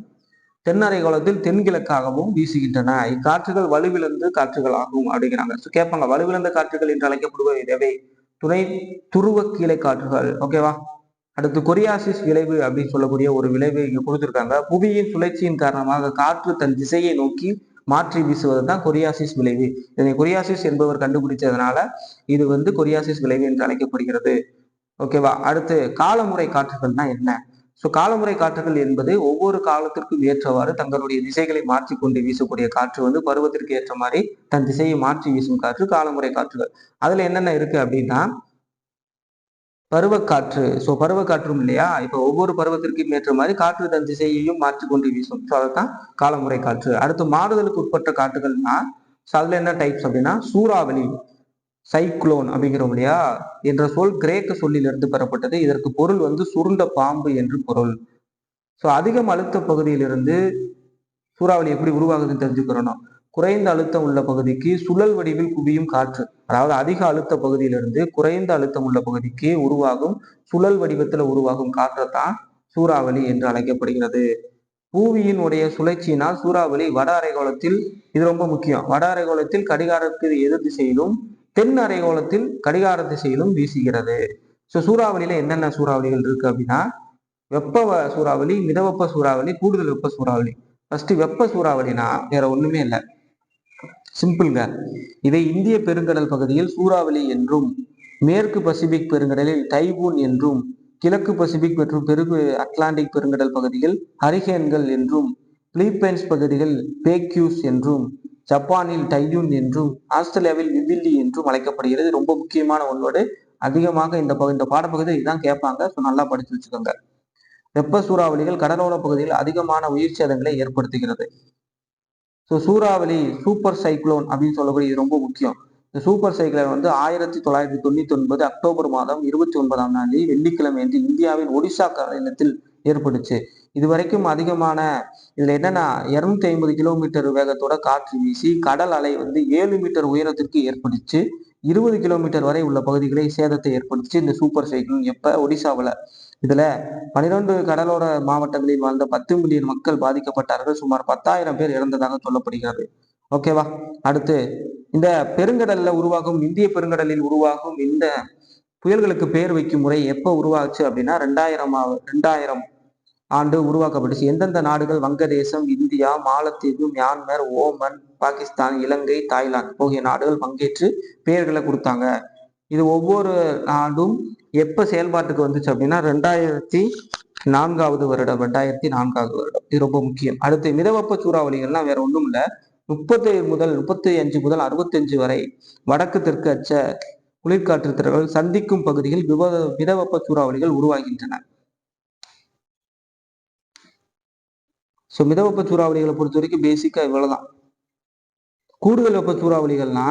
தென்னறைகோளத்தில் தென்கிழக்காகவும் வீசுகின்றன. இக்காற்றுகள் வலுவிழந்து காற்றுகள் ஆகும் அப்படிங்கிறாங்க. கேட்பாங்க, வலுவிழந்த காற்றுகள் என்று அழைக்கப்படுவது எவை? துணை துருவ கீழே காற்றுகள். ஓகேவா? அடுத்து கொரியாசிஸ் விளைவு அப்படின்னு சொல்லக்கூடிய ஒரு விளைவு இங்க கொடுத்துருக்காங்க. புவியின் சுழற்சியின் காரணமாக காற்று தன் திசையை நோக்கி மாற்றி வீசுவது தான் கொரியாசிஸ் விளைவு. இதனை கொரியாசிஸ் என்பவர் கண்டுபிடிச்சதுனால இது வந்து கொரியாசிஸ் விளைவு என்று அழைக்கப்படுகிறது. ஓகேவா? அடுத்து காலமுறை காற்றுகள்னா என்ன? ஸோ காலமுறை காற்றுகள் என்பது ஒவ்வொரு காலத்திற்கும் ஏற்றவாறு தங்களுடைய திசைகளை மாற்றிக்கொண்டு வீசக்கூடிய காற்று வந்து பருவத்திற்கு ஏற்ற மாதிரி தன் திசையை மாற்றி வீசும் காற்று காலமுறை காற்றுகள். அதுல என்னென்ன இருக்கு அப்படின்னா பருவக்காற்று. ஸோ பருவக்காற்றும் இல்லையா, இப்போ ஒவ்வொரு பருவத்திற்கும் ஏற்ற மாதிரி காற்று தன் திசையையும் மாற்றிக்கொண்டு வீசும். ஸோ அதைத்தான் காலமுறை காற்று. அடுத்து மாறுதலுக்கு உட்பட்ட காற்றுகள்னா அதுல என்ன டைப்ஸ் அப்படின்னா சூறாவளி, சைக்ளோன் அப்படிங்கிறோம் இல்லையா என்ற சொல் கிரேக்க சொல்லிலிருந்து பெறப்பட்டது. இதற்கு பொருள் வந்து சுருண்ட பாம்பு என்று பொருள். ஸோ அதிகம் அழுத்த பகுதியிலிருந்து சூறாவளி எப்படி உருவாகுதுன்னு தெரிஞ்சுக்கிறோம். குறைந்த அழுத்தம் உள்ள பகுதிக்கு சுழல் வடிவில் குவியும் காற்று, அதாவது அதிக அழுத்த பகுதியிலிருந்து குறைந்த அழுத்தம் உள்ள பகுதிக்கு உருவாகும் சுழல் வடிவத்துல உருவாகும் காற்றைத்தான் சூறாவளி என்று அழைக்கப்படுகிறது. பூமியின் உடைய சுழற்சியினால் சூறாவளி வட அரைகோளத்தில், இது ரொம்ப முக்கியம், வட அரைகோளத்தில் கடிகாரத்துக்கு எதிர் திசையிலும் தென் அரைகோளத்தில் கடிகார திசையிலும் வீசுகிறது. ஸோ சூறாவளியில என்னென்ன சூறாவளிகள் இருக்கு அப்படின்னா வெப்ப சூறாவளி, மிதவெப்ப சூறாவளி, கூடுதல் வெப்ப சூறாவளி. ஃபர்ஸ்ட் வெப்ப சூறாவளினா வேற ஒண்ணுமே இல்லை, சிம்பிள்ங்க. இதை இந்திய பெருங்கடல் பகுதியில் சூறாவளி என்றும், மேற்கு பசிபிக் பெருங்கடலில் டைபூன் என்றும், கிழக்கு பசிபிக் மற்றும் அட்லாண்டிக் பெருங்கடல் பகுதிகள் ஹரிகேன்கள் என்றும், பிலிப்பைன்ஸ் பகுதிகள் பேக்யூஸ் என்றும், ஜப்பானில் டையூன் என்றும், ஆஸ்திரேலியாவில் விவில்லி என்றும் அழைக்கப்படுகிறது. ரொம்ப முக்கியமான ஒன்றோடு அதிகமாக இந்த பாடப்பகுதி இதான் கேட்பாங்க. ஸோ நல்லா படிச்சு வச்சுக்கோங்க. வெப்ப சூறாவளிகள் கடலோர பகுதியில் அதிகமான உயிர் சேதங்களை ஏற்படுத்துகிறது. ஸோ சூறாவளி சூப்பர் சைக்ளோன் அப்படின்னு சொல்லக்கூடிய இது ரொம்ப முக்கியம். இந்த சூப்பர் சைக்ளோன் 1999 அக்டோபர் மாதம் 29ஆம் நாள் வெள்ளிக்கிழமை என்று இந்தியாவின் ஒடிசா மாநிலத்தில் ஏற்பட்டுச்சு. இதுவரைக்கும் அதிகமான இதுல என்னன்னா 250 கிலோமீட்டர் வேகத்தோட காற்று வீசி கடல் அலை 7 மீட்டர் உயரத்திற்கு ஏற்பட்டுச்சு. 20 கிலோமீட்டர் வரை உள்ள பகுதிகளை சேதத்தை ஏற்படுத்துச்சு இந்த சூப்பர் சைக்ளோன். எப்ப ஒடிசாவில் இதுல 12 கடலோர மாவட்டங்களில் வாழ்ந்த 10 மில்லியன் மக்கள் பாதிக்கப்பட்டார்கள். சுமார் 10,000 பேர் இறந்ததாக சொல்லப்படுகிறது. ஓகேவா. அடுத்து இந்த பெருங்கடல்ல உருவாகும் இந்திய பெருங்கடலில் உருவாகும் இந்த புயல்களுக்கு பேர் வைக்கும் முறை எப்ப உருவாச்சு அப்படின்னா 2000 ஆண்டு உருவாக்கப்பட்டுச்சு. எந்தெந்த நாடுகள் வங்கதேசம், இந்தியா, மாலத்தீவு, மியான்மர், ஓமன், பாகிஸ்தான், இலங்கை, தாய்லாந்து போகிய நாடுகள் பங்கேற்று பெயர்களை கொடுத்தாங்க. இது ஒவ்வொரு நாடும் எப்ப செயல்பாட்டுக்கு வந்துச்சு அப்படின்னா 2004 வருடம். இது ரொம்ப முக்கியம். அடுத்து மிதவெப்ப சூறாவளிகள்லாம் வேற ஒன்றும் இல்லை. 35 முதல் 65 வரை வடக்கு தெற்கு அச்ச குளிர்காற்று திறன்கள் சந்திக்கும் பகுதியில் மிதவெப்ப சூறாவளிகள் உருவாகின்றன. ஸோ மிதவெப்ப சூறாவளிகளை பொறுத்த வரைக்கும் பேசிக்கா இவ்வளவுதான். கூடுதல் வெப்ப சூறாவளிகள்னா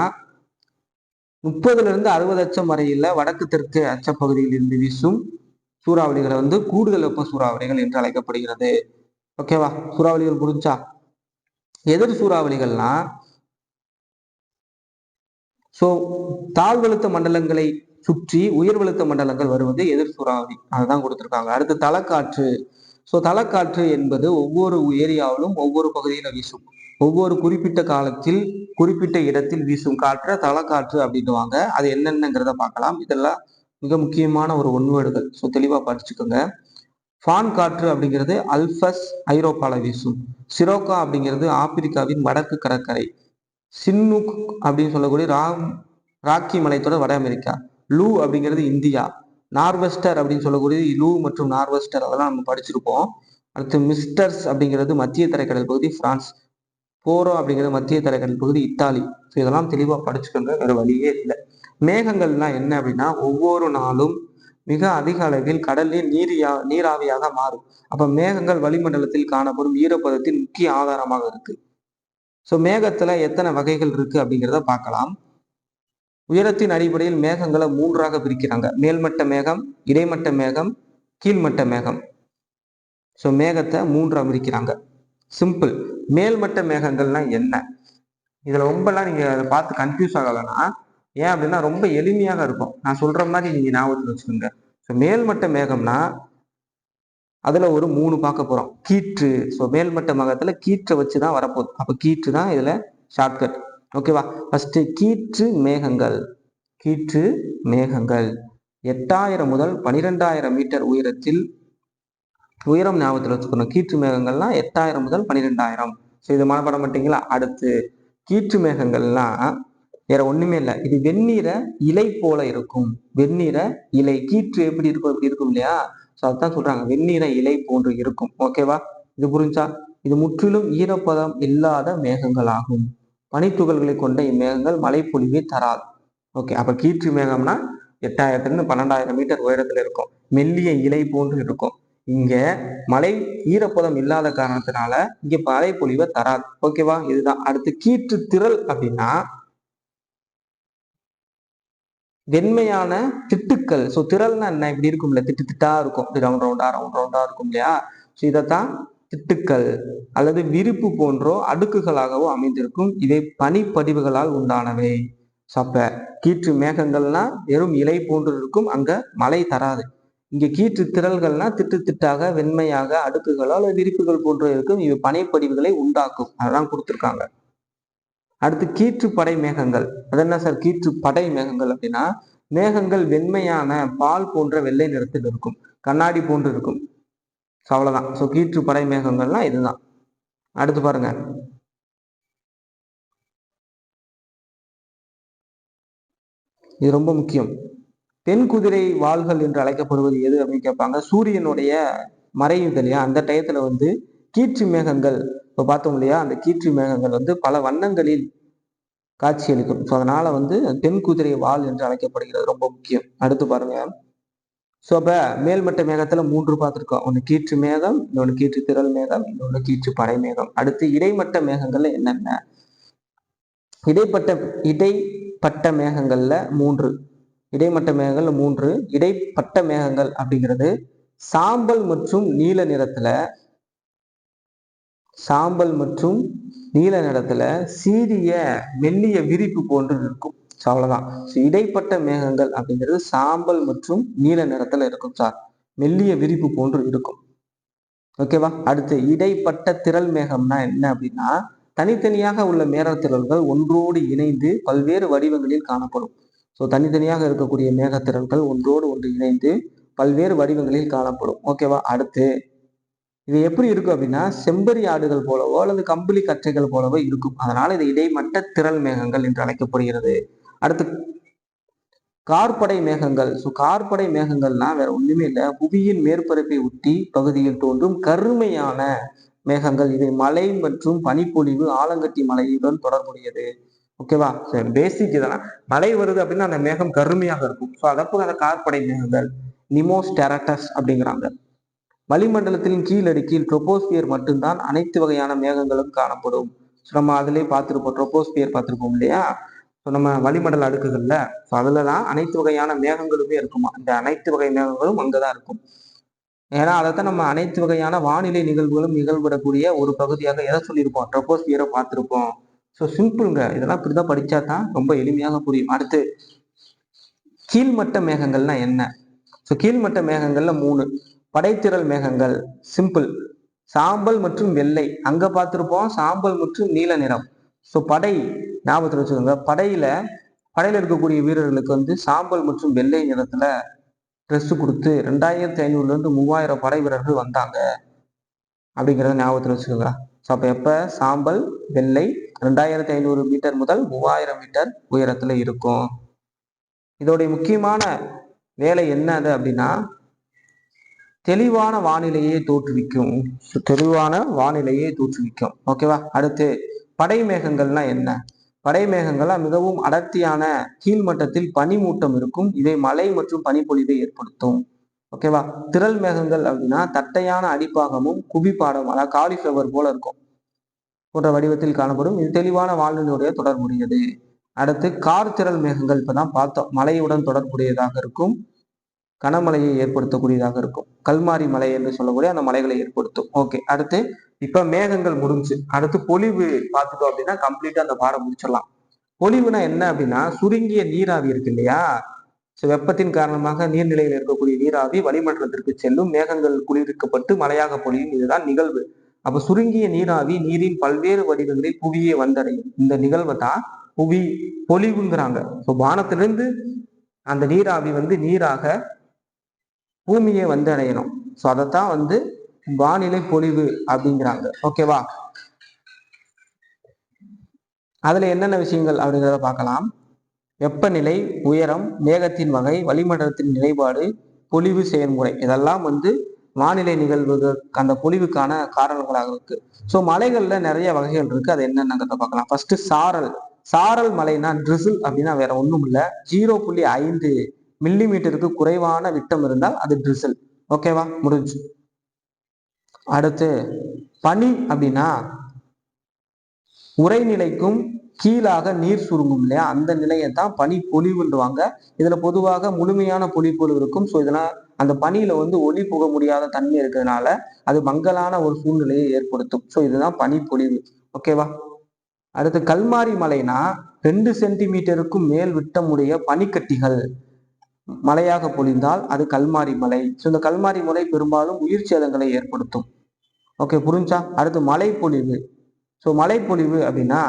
30 60 அச்சம் வரையில வடக்கு தெற்கு அச்ச பகுதியில் இருந்து வீசும் சூறாவளிகளை கூடுதல் வெப்ப சூறாவளிகள் என்று அழைக்கப்படுகிறது. ஓகேவா. சூறாவளிகள் புரிஞ்சா. எதிர் சூறாவளிகள்னா சோ தாழ்வழுத்த மண்டலங்களை சுற்றி உயர்வழுத்த மண்டலங்கள் வருவது எதிர் சூறாவளி. அதுதான் கொடுத்திருக்காங்க. அடுத்து தலக்காற்று. ஸோ தலக்காற்று என்பது ஒவ்வொரு ஏரியாவிலும் ஒவ்வொரு பகுதியில வீசும். ஒவ்வொரு குறிப்பிட்ட காலத்தில் குறிப்பிட்ட இடத்தில் வீசும் காற்றை தலக்காற்று அப்படின்னுவாங்க. அது என்னென்னங்கிறத பார்க்கலாம். இதெல்லாம் மிக முக்கியமான ஒரு ஒன்வேர்டுகள். ஸோ தெளிவா படிச்சுக்கோங்க. ஃபான் காற்று அப்படிங்கிறது அல்பஸ் ஐரோப்பால வீசும். சிரோக்கா அப்படிங்கிறது ஆப்பிரிக்காவின் வடக்கு கடற்கரை. சின்னூக் அப்படின்னு சொல்லக்கூடிய ராக்கி மலைத்தொடர் வட அமெரிக்கா. லூ அப்படிங்கிறது இந்தியா. நார்வெஸ்டர் அப்படின்னு சொல்லக்கூடிய லூ மற்றும் நார்வெஸ்டர் அதெல்லாம் நம்ம படிச்சிருப்போம். அடுத்து மிஸ்டர்ஸ் அப்படிங்கிறது மத்திய தரைக்கடல் பகுதி பிரான்ஸ். போரோ அப்படிங்கிறது மத்திய தரைக்கடல் பகுதி இத்தாலி. ஸோ இதெல்லாம் தெளிவாக படிச்சுக்கோங்க. வேற வழியே இல்லை. மேகங்கள்லாம் என்ன அப்படின்னா ஒவ்வொரு நாளும் மிக அதிக அளவில் கடலில் நீராவியாக மாறும். அப்ப மேகங்கள் வளிமண்டலத்தில் காணப்படும் ஈரப்பதத்தின் முக்கிய ஆதாரமாக இருக்கு. ஸோ மேகத்துல எத்தனை வகைகள் இருக்கு அப்படிங்கிறத பார்க்கலாம். உயரத்தின் அடிப்படையில் மேகங்களை 3ஆக பிரிக்கிறாங்க. மேல்மட்ட மேகம், இடைமட்ட மேகம், கீழ்மட்ட மேகம். ஸோ மேகத்தை 3ஆக பிரிக்கிறாங்க. சிம்பிள். மேல்மட்ட மேகங்கள்லாம் என்ன? இதுல ரொம்பலாம் நீங்க அதை பார்த்து கன்ஃபியூஸ் ஆகலைன்னா, ஏன் அப்படின்னா ரொம்ப எளிமையாக இருக்கும். நான் சொல்ற மாதிரி நீங்க ஞாபகத்தில் வச்சுக்கோங்க. ஸோ மேல்மட்ட மேகம்னா அதுல ஒரு 3 பார்க்க போறோம். கீற்று. ஸோ மேல்மட்ட மேகத்துல கீற்றை வச்சுதான் வரப்போகுது. அப்ப கீற்று தான் இதுல ஷார்ட்கட். ஓகேவா. ஃபர்ஸ்ட் கீற்று மேகங்கள். கீற்று மேகங்கள் 8000 முதல் 12,000 மீட்டர் உயரத்தில் உயரம் ஞாபகத்தில் வச்சுக்கணும். கீற்று மேகங்கள்லாம் 8000 முதல் 12,000. ஸோ இது மனப்பட மாட்டீங்களா. அடுத்து கீற்று மேகங்கள்லாம் வேற ஒண்ணுமே இல்லை. இது வெந்நீர இலை போல இருக்கும். வெந்நீர இலை. கீற்று எப்படி இருக்கும்? எப்படி இருக்கும் இல்லையா. ஸோ அதுதான் சொல்றாங்க வெந்நீர இலை போன்று இருக்கும். ஓகேவா. இது புரிஞ்சா. இது முற்றிலும் ஈரப்பதம் இல்லாத மேகங்கள் ஆகும். பனித்துகள்களை கொண்ட இம்மேகங்கள் மழைப்பொழிவை தராது. ஓகே. அப்ப கீற்று மேகம்னா 8000 12,000 மீட்டர் உயரத்துல இருக்கும். மெல்லிய இலை போன்று இருக்கும். இங்க மழை ஈரப்பதம் இல்லாத காரணத்தினால இங்க மழை பொழிவை தராது. ஓகேவா. இதுதான். அடுத்து கீற்று திரள் அப்படின்னா வெண்மையான திட்டுக்கள். ஸோ திரள்னா என்ன? இப்படி இருக்கும்ல, திட்டு திட்டா இருக்கும். ரவுண்ட் ரவுண்டா இருக்கும் இல்லையா. ஸோ இதைத்தான் திட்டுக்கள் அல்லது விரிப்பு போன்றோ அடுக்குகளாகவோ அமைந்திருக்கும். இவை பனிப்படிவுகளால் உண்டானவை. அப்ப கீற்று மேகங்கள்னா வெறும் இலை போன்று இருக்கும். அங்க மழை தராது. இங்க கீற்று திரள்கள்னா திட்டு திட்டாக வெண்மையாக அடுக்குகளால் விரிப்புகள் போன்று இருக்கும். இவை பனிப்படிவுகளை உண்டாக்கும். அதெல்லாம் கொடுத்துருக்காங்க. அடுத்து கீற்று படை மேகங்கள். அது என்ன சார் கீற்று படை மேகங்கள் அப்படின்னா மேகங்கள் வெண்மையான பால் போன்ற வெள்ளை நிறத்தில் இருக்கும். கண்ணாடி போன்று இருக்கும். அவ்வளவுதான். ஸோ கீற்று படை மேகங்கள்லாம் இதுதான். அடுத்து பாருங்க. இது ரொம்ப முக்கியம். தென்குதிரை வாள்கள் என்று அழைக்கப்படுவது எது அப்படின்னு கேட்பாங்க. சூரியனுடைய மறையுது இல்லையா, அந்த டயத்துல வந்து கீற்று மேகங்கள், இப்ப பார்த்தோம் இல்லையா, அந்த கீற்று மேகங்கள் வந்து பல வண்ணங்களில் காட்சியளிக்கும். ஸோ அதனால வந்து தென்குதிரை வாள் என்று அழைக்கப்படுகிறது. ரொம்ப முக்கியம். அடுத்து பாருங்க. ஸோ அப்ப மேல்மட்ட மேகத்துல 3 பார்த்திருக்கோம். ஒன்று கீற்று மேகம், இன்னொன்று கீற்று திரள் மேகம், இன்னொன்று கீற்று படை மேகம். அடுத்து இடைமட்ட மேகங்கள்ல என்னென்ன? இடைப்பட்ட இடைப்பட்ட மேகங்கள்ல 3, இடைமட்ட மேகங்கள் 3, இடைப்பட்ட மேகங்கள் அப்படிங்கிறது சாம்பல் மற்றும் நீல நிறத்துல, சாம்பல் மற்றும் நீல நிறத்துல சீரிய மெல்லிய விரிப்பு போன்று இருக்கும். அவ்வளவுதான். இடைப்பட்ட மேகங்கள் அப்படிங்கிறது சாம்பல் மற்றும் நீல நிறத்துல இருக்கும் சார், மெல்லிய விரிப்பு போன்று இருக்கும். ஓகேவா. அடுத்து இடைப்பட்ட திரள் மேகம்னா என்ன அப்படின்னா, தனித்தனியாக உள்ள மேகத்திரள்கள் ஒன்றோடு இணைந்து பல்வேறு வடிவங்களில் காணப்படும். ஸோ தனித்தனியாக இருக்கக்கூடிய மேகத்திரள்கள் ஒன்றோடு ஒன்று இணைந்து பல்வேறு வடிவங்களில் காணப்படும். ஓகேவா. அடுத்து இது எப்படி இருக்கும் அப்படின்னா, செம்பரி ஆடுகள் போலவோ அல்லது கம்பளி கற்றைகள் போலவோ இருக்கும். அதனால இது இடைமட்ட திரள் மேகங்கள் என்று அழைக்கப்படுகிறது. அடுத்து கார்படை மேகங்கள். கார்படை மேகங்கள்னா வேற ஒண்ணுமே இல்லை, புவியின் மேற்பரப்பை ஒட்டி பகுதியில் தோன்றும் கருமையான மேகங்கள். இவை மழை மற்றும் பனிப்பொழிவு, ஆலங்கட்டி மலையுடன் தொடர்புடையது. ஓகேவா. சரி, பேசிக் இதெல்லாம். மழை வருது அப்படின்னா அந்த மேகம் கருமையாக இருக்கும். ஸோ அதப்போ அந்த கார்படை மேகங்கள் நிமோஸ்டெரட்டஸ் அப்படிங்கிறாங்க. வளிமண்டலத்தின் கீழடுக்கில் ட்ரோபோஸ்பியர் மட்டும்தான் அனைத்து வகையான மேகங்களும் காணப்படும். நம்ம அதுலேயே பார்த்துருப்போம், ட்ரோபோஸ்பியர் பார்த்துருப்போம் இல்லையா. ஸோ நம்ம வளிமண்டல அடுக்குகள்ல ஸோ அதுலதான் அனைத்து வகையான மேகங்களுமே இருக்குமா. இந்த அனைத்து வகை மேகங்களும் அங்கதான் இருக்கும். ஏன்னா அதைத்தான் நம்ம அனைத்து வகையான வானிலை நிகழ்வுகளும் நிகழ்விடக்கூடிய ஒரு பகுதியாக எதை சொல்லியிருப்போம், ட்ரோபோஸ்பியரை பார்த்துருப்போம். ஸோ சிம்பிள்ங்க, இதெல்லாம் இப்படிதான் படிச்சா தான் ரொம்ப எளிமையாக புரியும். அடுத்து கீழ்மட்ட மேகங்கள்னா என்ன? ஸோ கீழ்மட்ட மேகங்கள்ல 3, படைத்திரள் மேகங்கள் சிம்பிள், சாம்பல் மற்றும் வெள்ளை. அங்க பார்த்திருப்போம் சாம்பல் மற்றும் நீல நிறம். ஸோ படை ஞாபகத்தில் வச்சுக்கோங்க. படையில இருக்கக்கூடிய வீரர்களுக்கு வந்து சாம்பல் மற்றும் வெள்ளை நிறத்துல ட்ரெஸ் கொடுத்து 2500 இருந்து 3000 படை வீரர்கள் வந்தாங்க அப்படிங்கிறத ஞாபகத்தில் வச்சுக்கோங்க. ஸோ அப்ப எப்ப சாம்பல் வெள்ளை 2500 மீட்டர் முதல் 3000 மீட்டர் உயரத்துல இருக்கும். இதோடைய முக்கியமான வேலை என்னது அப்படின்னா, தெளிவான வானிலையை தோற்றுவிக்கும். தெளிவான வானிலையை தோற்றுவிக்கும். ஓகேவா. அடுத்து படை மேகங்கள்னா என்ன? படை மேகங்கள்லாம் மிகவும் அடர்த்தியான கீழ்மட்டத்தில் பனிமூட்டம் இருக்கும். இவை மழை மற்றும் பனிப்பொழிவை ஏற்படுத்தும். ஓகேவா. திரள் மேகங்கள் அப்படின்னா தட்டையான அடிப்பாகமும் குவிப்பாடம், அதாவது காலிஃபிளவர் போல இருக்கும் போன்ற வடிவத்தில் காணப்படும். இது தெளிவான வானிலையுடைய தொடர்புடையது. அடுத்து கார் திரள் மேகங்கள் இப்பதான் பார்த்தோம், மழையுடன் தொடர்புடையதாக இருக்கும், கனமழையை ஏற்படுத்தக்கூடியதாக இருக்கும். கல்மாரி மலை என்று சொல்லக்கூடிய அந்த மலைகளை ஏற்படுத்தும். ஓகே. அடுத்து இப்ப மேகங்கள் முடிஞ்சு அடுத்து பொழிவு பார்த்துட்டோம் அப்படின்னா கம்ப்ளீட்டா அந்த பாடம் முடிச்சிடலாம். பொழிவுனா என்ன அப்படின்னா, சுருங்கிய நீராவி இருக்கு இல்லையா. வெப்பத்தின் காரணமாக நீர்நிலையில் இருக்கக்கூடிய நீராவி வளிமண்டலத்திற்கு செல்லும், மேகங்கள் குளிர்விக்கப்பட்டு மழையாக பொழியும். இதுதான் நிகழ்வு. அப்ப சுருங்கிய நீராவி நீரின் பல்வேறு வடிவங்களில் புவியை வந்தடையும். இந்த நிகழ்வை தான் புவி பொழிவுங்கிறாங்க. வானத்திலிருந்து அந்த நீராவி வந்து நீராக பூமியை வந்து அடையணும். ஸோ அதைத்தான் வந்து வானிலை பொழிவு அப்படிங்கிறாங்க. ஓகேவா. அதுல என்னென்ன விஷயங்கள் அப்படிங்கிறத பார்க்கலாம். வெப்பநிலை, உயரம், மேகத்தின் வகை, வளிமண்டலத்தின் நிலைப்பாடு, பொழிவு செயல்முறை, இதெல்லாம் வந்து வானிலை நிகழ்வுகள் அந்த பொழிவுக்கான காரணங்களாக இருக்கு. ஸோ மலைகள்ல நிறைய வகைகள் இருக்கு, அது என்னென்னங்கிறத பார்க்கலாம். ஃபர்ஸ்ட் சாரல். சாரல் மலைனா ட்ரிசில் அப்படின்னா வேற ஒன்றும் இல்லை, 0.5 மில்லிமீட்டருக்கு குறைவான விட்டம் இருந்தால் அது ட்ரிசில். ஓகேவா, முடிஞ்சு. அடுத்து பனி அப்படின்னா உரைநிலைக்கும் கீழாக நீர் சுருங்கும் இல்லையா, அந்த நிலையத்தான் பனி பொழிவுன்றுவாங்க. இதுல பொதுவாக முழுமையான பொழிப்பொழிவு இருக்கும். ஸோ இதெல்லாம் அந்த பனியில வந்து ஒளி புக முடியாத தன்மை இருக்கிறதுனால அது மங்கலான ஒரு சூழ்நிலையை ஏற்படுத்தும். ஸோ இதுதான் பனி பொழிவு. ஓகேவா. அடுத்து கல்மாரி மலைனா 2 சென்டிமீட்டருக்கும் மேல் விட்டமுடைய பனிக்கட்டிகள் மலையாக பொழிந்தால் அது கல்மாரி மலை. ஸோ இந்த கல்மாரி மலை பெரும்பாலும் உயிர் சேதங்களை ஏற்படுத்தும். ஓகே, புரிஞ்சா. அடுத்து மழைப்பொழிவு. ஸோ மழைப்பொழிவு அப்படின்னா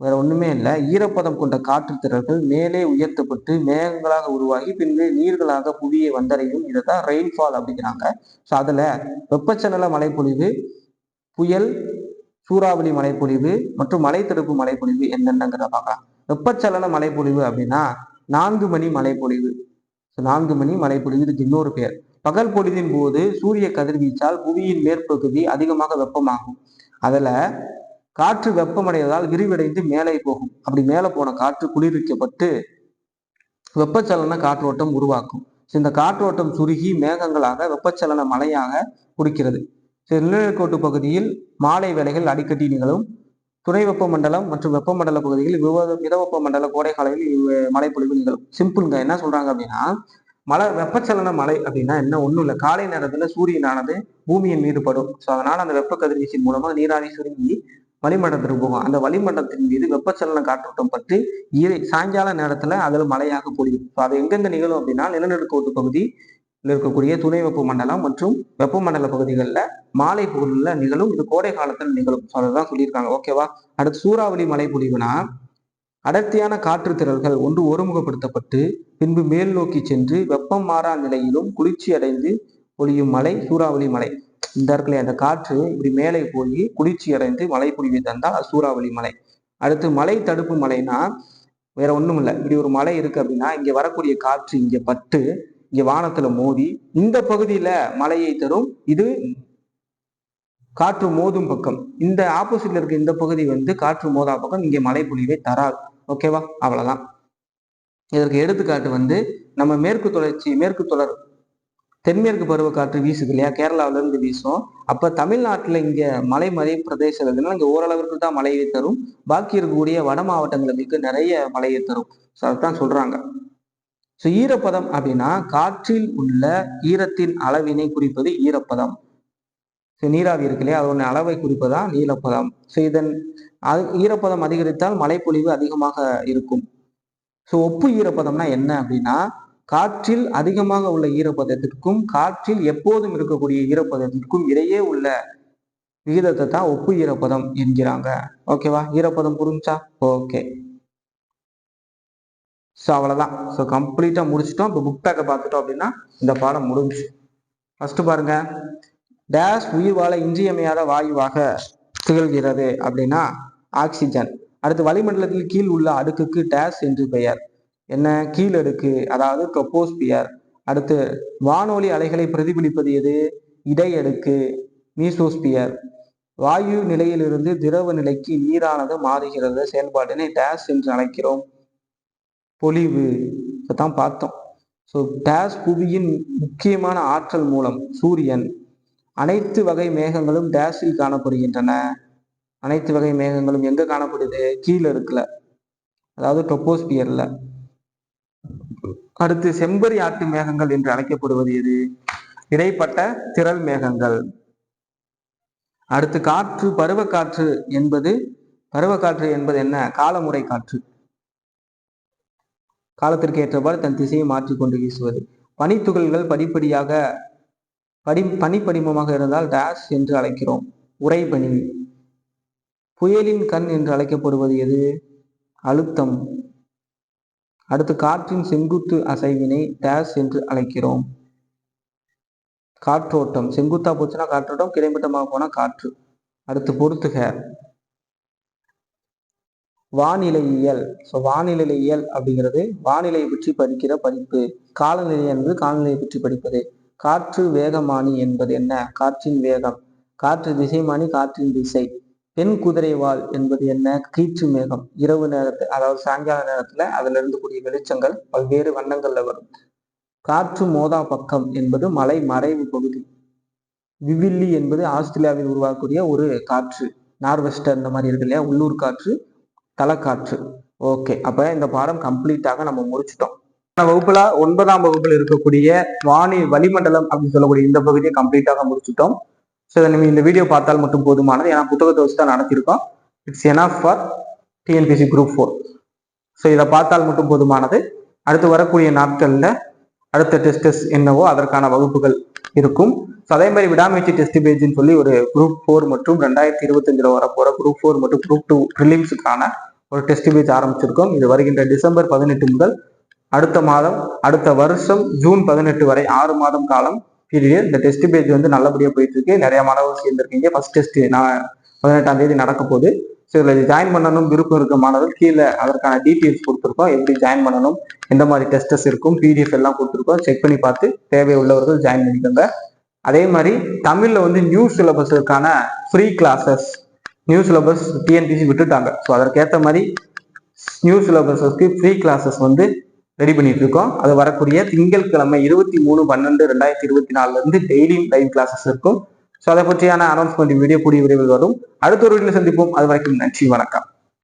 வேற ஒண்ணுமே இல்லை, ஈரப்பதம் கொண்ட காற்று திரள்கள் மேலே உயர்த்தப்பட்டு மேகங்களாக உருவாகி பின்பு நீர்களாக புவியை வந்தடையும். இதைதான் ரெயின்ஃபால் அப்படிங்கிறாங்க. ஸோ அதுல வெப்பச்சலன மழைப்பொழிவு, புயல், சூறாவளி மழைப்பொழிவு மற்றும் மலை தடுப்பு மழைப்பொழிவு என்னென்னங்கிறத பார்க்கலாம். வெப்பச்சலன மழைப்பொழிவு அப்படின்னா 4 மணி மழைப்பொழிவு. 4 மணி மழைப்பொழிவு, இதுக்கு இன்னொரு பெயர். பகல் பொழுதின் போது சூரிய கதிர்வீச்சால் புவியின் மேற்பகுதி அதிகமாக வெப்பமாகும். அதுல காற்று வெப்பமடைவதால் விரிவடைந்து மேலே போகும். அப்படி மேலே போன காற்று குளிர்விக்கப்பட்டு வெப்பச்சலன காற்றோட்டம் உருவாக்கும். இந்த காற்றோட்டம் சுருகி மேகங்களாக வெப்பச்சலன மழையாக குடிக்கிறது. நிலநடுக்கோட்டு பகுதியில் மாலை வேளைகள் அடிக்கடி நிகழும். துணை வெப்பமண்டலம் மற்றும் வெப்பமண்டல பகுதிகளில் மிதவெப்ப மண்டல கோடை காலையில் மழைப்பொழிவு நிகழும். சிம்பிளுங்க. என்ன சொல்றாங்க அப்படின்னா, வெப்பச்சலன மழை அப்படின்னா என்ன, ஒண்ணும் இல்லை, காலை நேரத்துல சூரியனானது பூமியின் மீது படும். ஸோ அதனால அந்த வெப்ப கதிர்வீச்சின் மூலமா நீராவி சுருங்கி வளிமண்டலத்திற்கு போகும். அந்த வளிமண்டலத்தின் மீது வெப்பச்சலன காற்றோட்டம் பட்டு சாயங்கால நேரத்துல அதுல மழையாக பொழியும். ஸோ அது எங்கெங்க நிகழும் அப்படின்னா, நிலநடுக்கோட்டு பகுதி இருக்கக்கூடிய துணை வெப்ப மண்டலம் மற்றும் வெப்பமண்டல பகுதிகளில் மாலை பொருளில் நிகழும். இது கோடை காலத்தில் நிகழும். ஸோ அதைதான் சொல்லியிருக்காங்க. ஓகேவா. அடுத்து சூறாவளி மழை பொழிவுனா, அடர்த்தியான காற்று திரள்கள் ஒன்று ஒருமுகப்படுத்தப்பட்டு பின்பு மேல் நோக்கி சென்று வெப்பம் மாறா நிலையிலும் குளிர்ச்சி அடைந்து பொழியும் மழை சூறாவளி மழை. இந்த இடத்துல அந்த காற்று இப்படி மேலே போய் குளிர்ச்சி அடைந்து மழை பொழிவை தந்தால் அது சூறாவளி மழை. அடுத்து மழை தடுப்பு மழைனா வேற ஒண்ணும் இல்லை. இப்படி ஒரு மழை இருக்கு அப்படின்னா, இங்க வரக்கூடிய காற்று இங்க பட்டு இங்க வானத்துல மோதி இந்த பகுதியில மழையை தரும். இது காற்று மோதும் பக்கம். இந்த ஆப்போசிட்ல இருக்க இந்த பகுதி காற்று மோதா பக்கம், இங்கே மழை பொழிவை தராது. ஓகேவா. அவ்வளவுதான். இதற்கு எடுத்துக்காட்டு நம்ம மேற்கு தொடர் தென்மேற்கு பருவக்காற்று வீசுது இல்லையா, கேரளாவில இருந்து வீசும். அப்ப தமிழ்நாட்டுல இங்க மலை பிரதேசம் இருக்குன்னா இங்க ஓரளவிற்கு தான் மழையை தரும். பாக்கி இருக்கக்கூடிய வட மாவட்டங்களுக்கு நிறைய மழையை தரும். ஸோ அதான் சொல்றாங்க. ஸோ ஈரப்பதம் அப்படின்னா காற்றில் உள்ள ஈரத்தின் அளவினை குறிப்பது ஈரப்பதம். ஸோ நீராவி இருக்கு இல்லையா, அதோட அளவை குறிப்பதா ஈரப்பதம். ஸோ இதன் ஈரப்பதம் அதிகரித்தால் மழைப்பொழிவு அதிகமாக இருக்கும். ஸோ ஒப்பு ஈரப்பதம்னா என்ன அப்படின்னா, காற்றில் அதிகமாக உள்ள ஈரப்பதத்திற்கும் காற்றில் எப்போதும் இருக்கக்கூடிய ஈரப்பதத்திற்கும் இடையே உள்ள விகிதத்தை தான் ஒப்பு ஈரப்பதம் என்கிறாங்க. ஓகேவா. ஈரப்பதம் புரிஞ்சா ஓகே. ஸோ அவ்வளோதான். ஸோ கம்ப்ளீட்டாக முடிச்சிட்டோம். இப்போ புக் பேக்கை பார்த்துட்டோம் அப்படின்னா இந்த பாடம் முடிஞ்சு. ஃபர்ஸ்ட் பாருங்க, டேஷ் உயிர் வாழ இன்றியமையாத வாயுவாக திகழ்கிறது அப்படின்னா ஆக்சிஜன். அடுத்து வளிமண்டலத்தில் கீழ் உள்ள அடுக்குக்கு டேஷ் என்று பெயர். என்ன, கீழடுக்கு, அதாவது ட்ரோபோஸ்பியர். அடுத்து வானொலி அலைகளை பிரதிபலிப்பது எது, இடையடுக்கு, மீசோஸ்பியர். வாயு நிலையிலிருந்து திரவ நிலைக்கு நீரானது மாறுகிறது செயல்பாட்டினை டேஷ் என்று அழைக்கிறோம், பொழிவு. தான் பார்த்தோம். ஸோ டேஷ் புவியின் முக்கியமான ஆற்றல் மூலம் சூரியன். அனைத்து வகை மேகங்களும் டேஷில் காணப்படுகின்றன. அனைத்து வகை மேகங்களும் எங்க காணப்படுது, கீழே இருக்குல்ல, அதாவது ட்ரோபோஸ்பியர்ல. அடுத்து செம்பரி ஆட்டு மேகங்கள் என்று அழைக்கப்படுவது எது, இடைப்பட்ட திரள் மேகங்கள். அடுத்து காற்று, பருவக்காற்று என்பது என்ன, காலமுறை காற்று. காலத்திற்கு ஏற்றவாறு தன் திசையை மாற்றிக்கொண்டு வீசுவது. பனித்துகள்கள் பனிப்படிமமாக இருந்தால் டேஷ் என்று அழைக்கிறோம், உறைபனி. புயலின் கண் என்று அழைக்கப்படுவது எது, அழுத்தம். அடுத்து காற்றின் செங்குத்து அசைவினை டேஷ் என்று அழைக்கிறோம், காற்றோட்டம். செங்குத்தா போச்சுன்னா காற்றோட்டம், கிடைமட்டமாக போனா காற்று. அடுத்து பொறுத்துக, வானிலையியல். ஸோ வானிலையியல் அப்படிங்கிறது வானிலையை பற்றி படிக்கிற படிப்பு. காலநிலை என்பது காலநிலையை பற்றி படிப்பது. காற்று வேகமானி என்பது என்ன, காற்றின் வேகம். காற்று திசைமானி, காற்றின் திசை. பெண் குதிரைவால் என்பது என்ன, கீற்று மேகம். இரவு நேரத்தில், அதாவது சாயங்கால நேரத்துல அதுல இருந்து கூடிய வெளிச்சங்கள் பல்வேறு வண்ணங்கள்ல வரும். காற்று மோதா பக்கம் என்பது மலை மறைவு பகுதி. விவில்லி என்பது ஆஸ்திரேலியாவில் உருவாக்கக்கூடிய ஒரு காற்று, நார்வெஸ்டர் இந்த மாதிரி இருக்கு இல்லையா, உள்ளூர் காற்று, தலைக்காற்று. ஓகே. அப்ப இந்த பாடம் கம்ப்ளீட்டாக நம்ம முடிச்சிட்டோம். வகுப்புல 9ஆம் வகுப்புல இருக்கக்கூடிய வளிமண்டலம் அப்படின்னு சொல்லக்கூடிய இந்த பகுதியை கம்ப்ளீட்டாக முடிச்சிட்டோம். ஸோ நம்ம இந்த வீடியோ பார்த்தால் மட்டும் போதுமானது. ஏன்னா புத்தகத்தை வச்சு தான் நடத்திருக்கோம். It's enough for TNPSC group 4. So இதை பார்த்தால் மட்டும் போதுமானது. அடுத்து வரக்கூடிய நாட்கள்ல அடுத்த டெஸ்டஸ் என்னவோ அதற்கான வகுப்புகள் இருக்கும். ஸோ அதே மாதிரி விடாமுயற்சி டெஸ்ட் பேஜ்னு சொல்லி ஒரு குரூப் 4 மற்றும் 2025 வரப்போற குரூப் 4 மற்றும் குரூப் 2 ப்ரிலிம்ஸுக்கான ஒரு டெஸ்ட் பேஜ் ஆரம்பிச்சிருக்கோம். இது வருகின்ற டிசம்பர் 18 முதல் அடுத்த வருஷம் ஜூன் 18 வரை 6 மாதம் காலம் பீரியட். இந்த டெஸ்ட் பேஜ் நல்லபடியாக போயிட்டு இருக்கு. நிறைய மாணவர்கள் சேர்ந்திருக்கீங்க. ஃபர்ஸ்ட் டெஸ்ட் 18ஆம் தேதி நடக்க போகுது. ஸோ இதில் ஜாயின் பண்ணணும் விருப்பம் இருக்க மாணவர்கள் கீழே அதற்கான டீட்டெயில்ஸ் கொடுத்துருக்கோம். எப்படி ஜாயின் பண்ணணும், எந்த மாதிரி டெஸ்டஸ் இருக்கும், பிடிஎஃப் எல்லாம் கொடுத்துருக்கோம். செக் பண்ணி பார்த்து தேவை உள்ளவர்கள் ஜாயின் பண்ணிக்கோங்க. அதே மாதிரி தமிழில் வந்து நியூ சிலபஸுக்கான free classes, new syllabus TNPSC விட்டுட்டாங்க. ஸோ அதற்கேற்ற மாதிரி நியூ சிலபஸஸ்க்கு ஃப்ரீ கிளாஸஸ் வந்து ரெடி பண்ணிட்டு இருக்கோம். அது வரக்கூடிய திங்கட்கிழமை 23/12/2024 டெய்லியும் லைவ் கிளாஸஸ் இருக்கும். ஸோ அதை பற்றியான அனௌன்ஸ்மெண்ட் வீடியோ கூடிய விரைவில் வரும். அடுத்த ஒரு வீடியோவில் சந்திப்போம். அது வரைக்கும் நன்றி, வணக்கம்.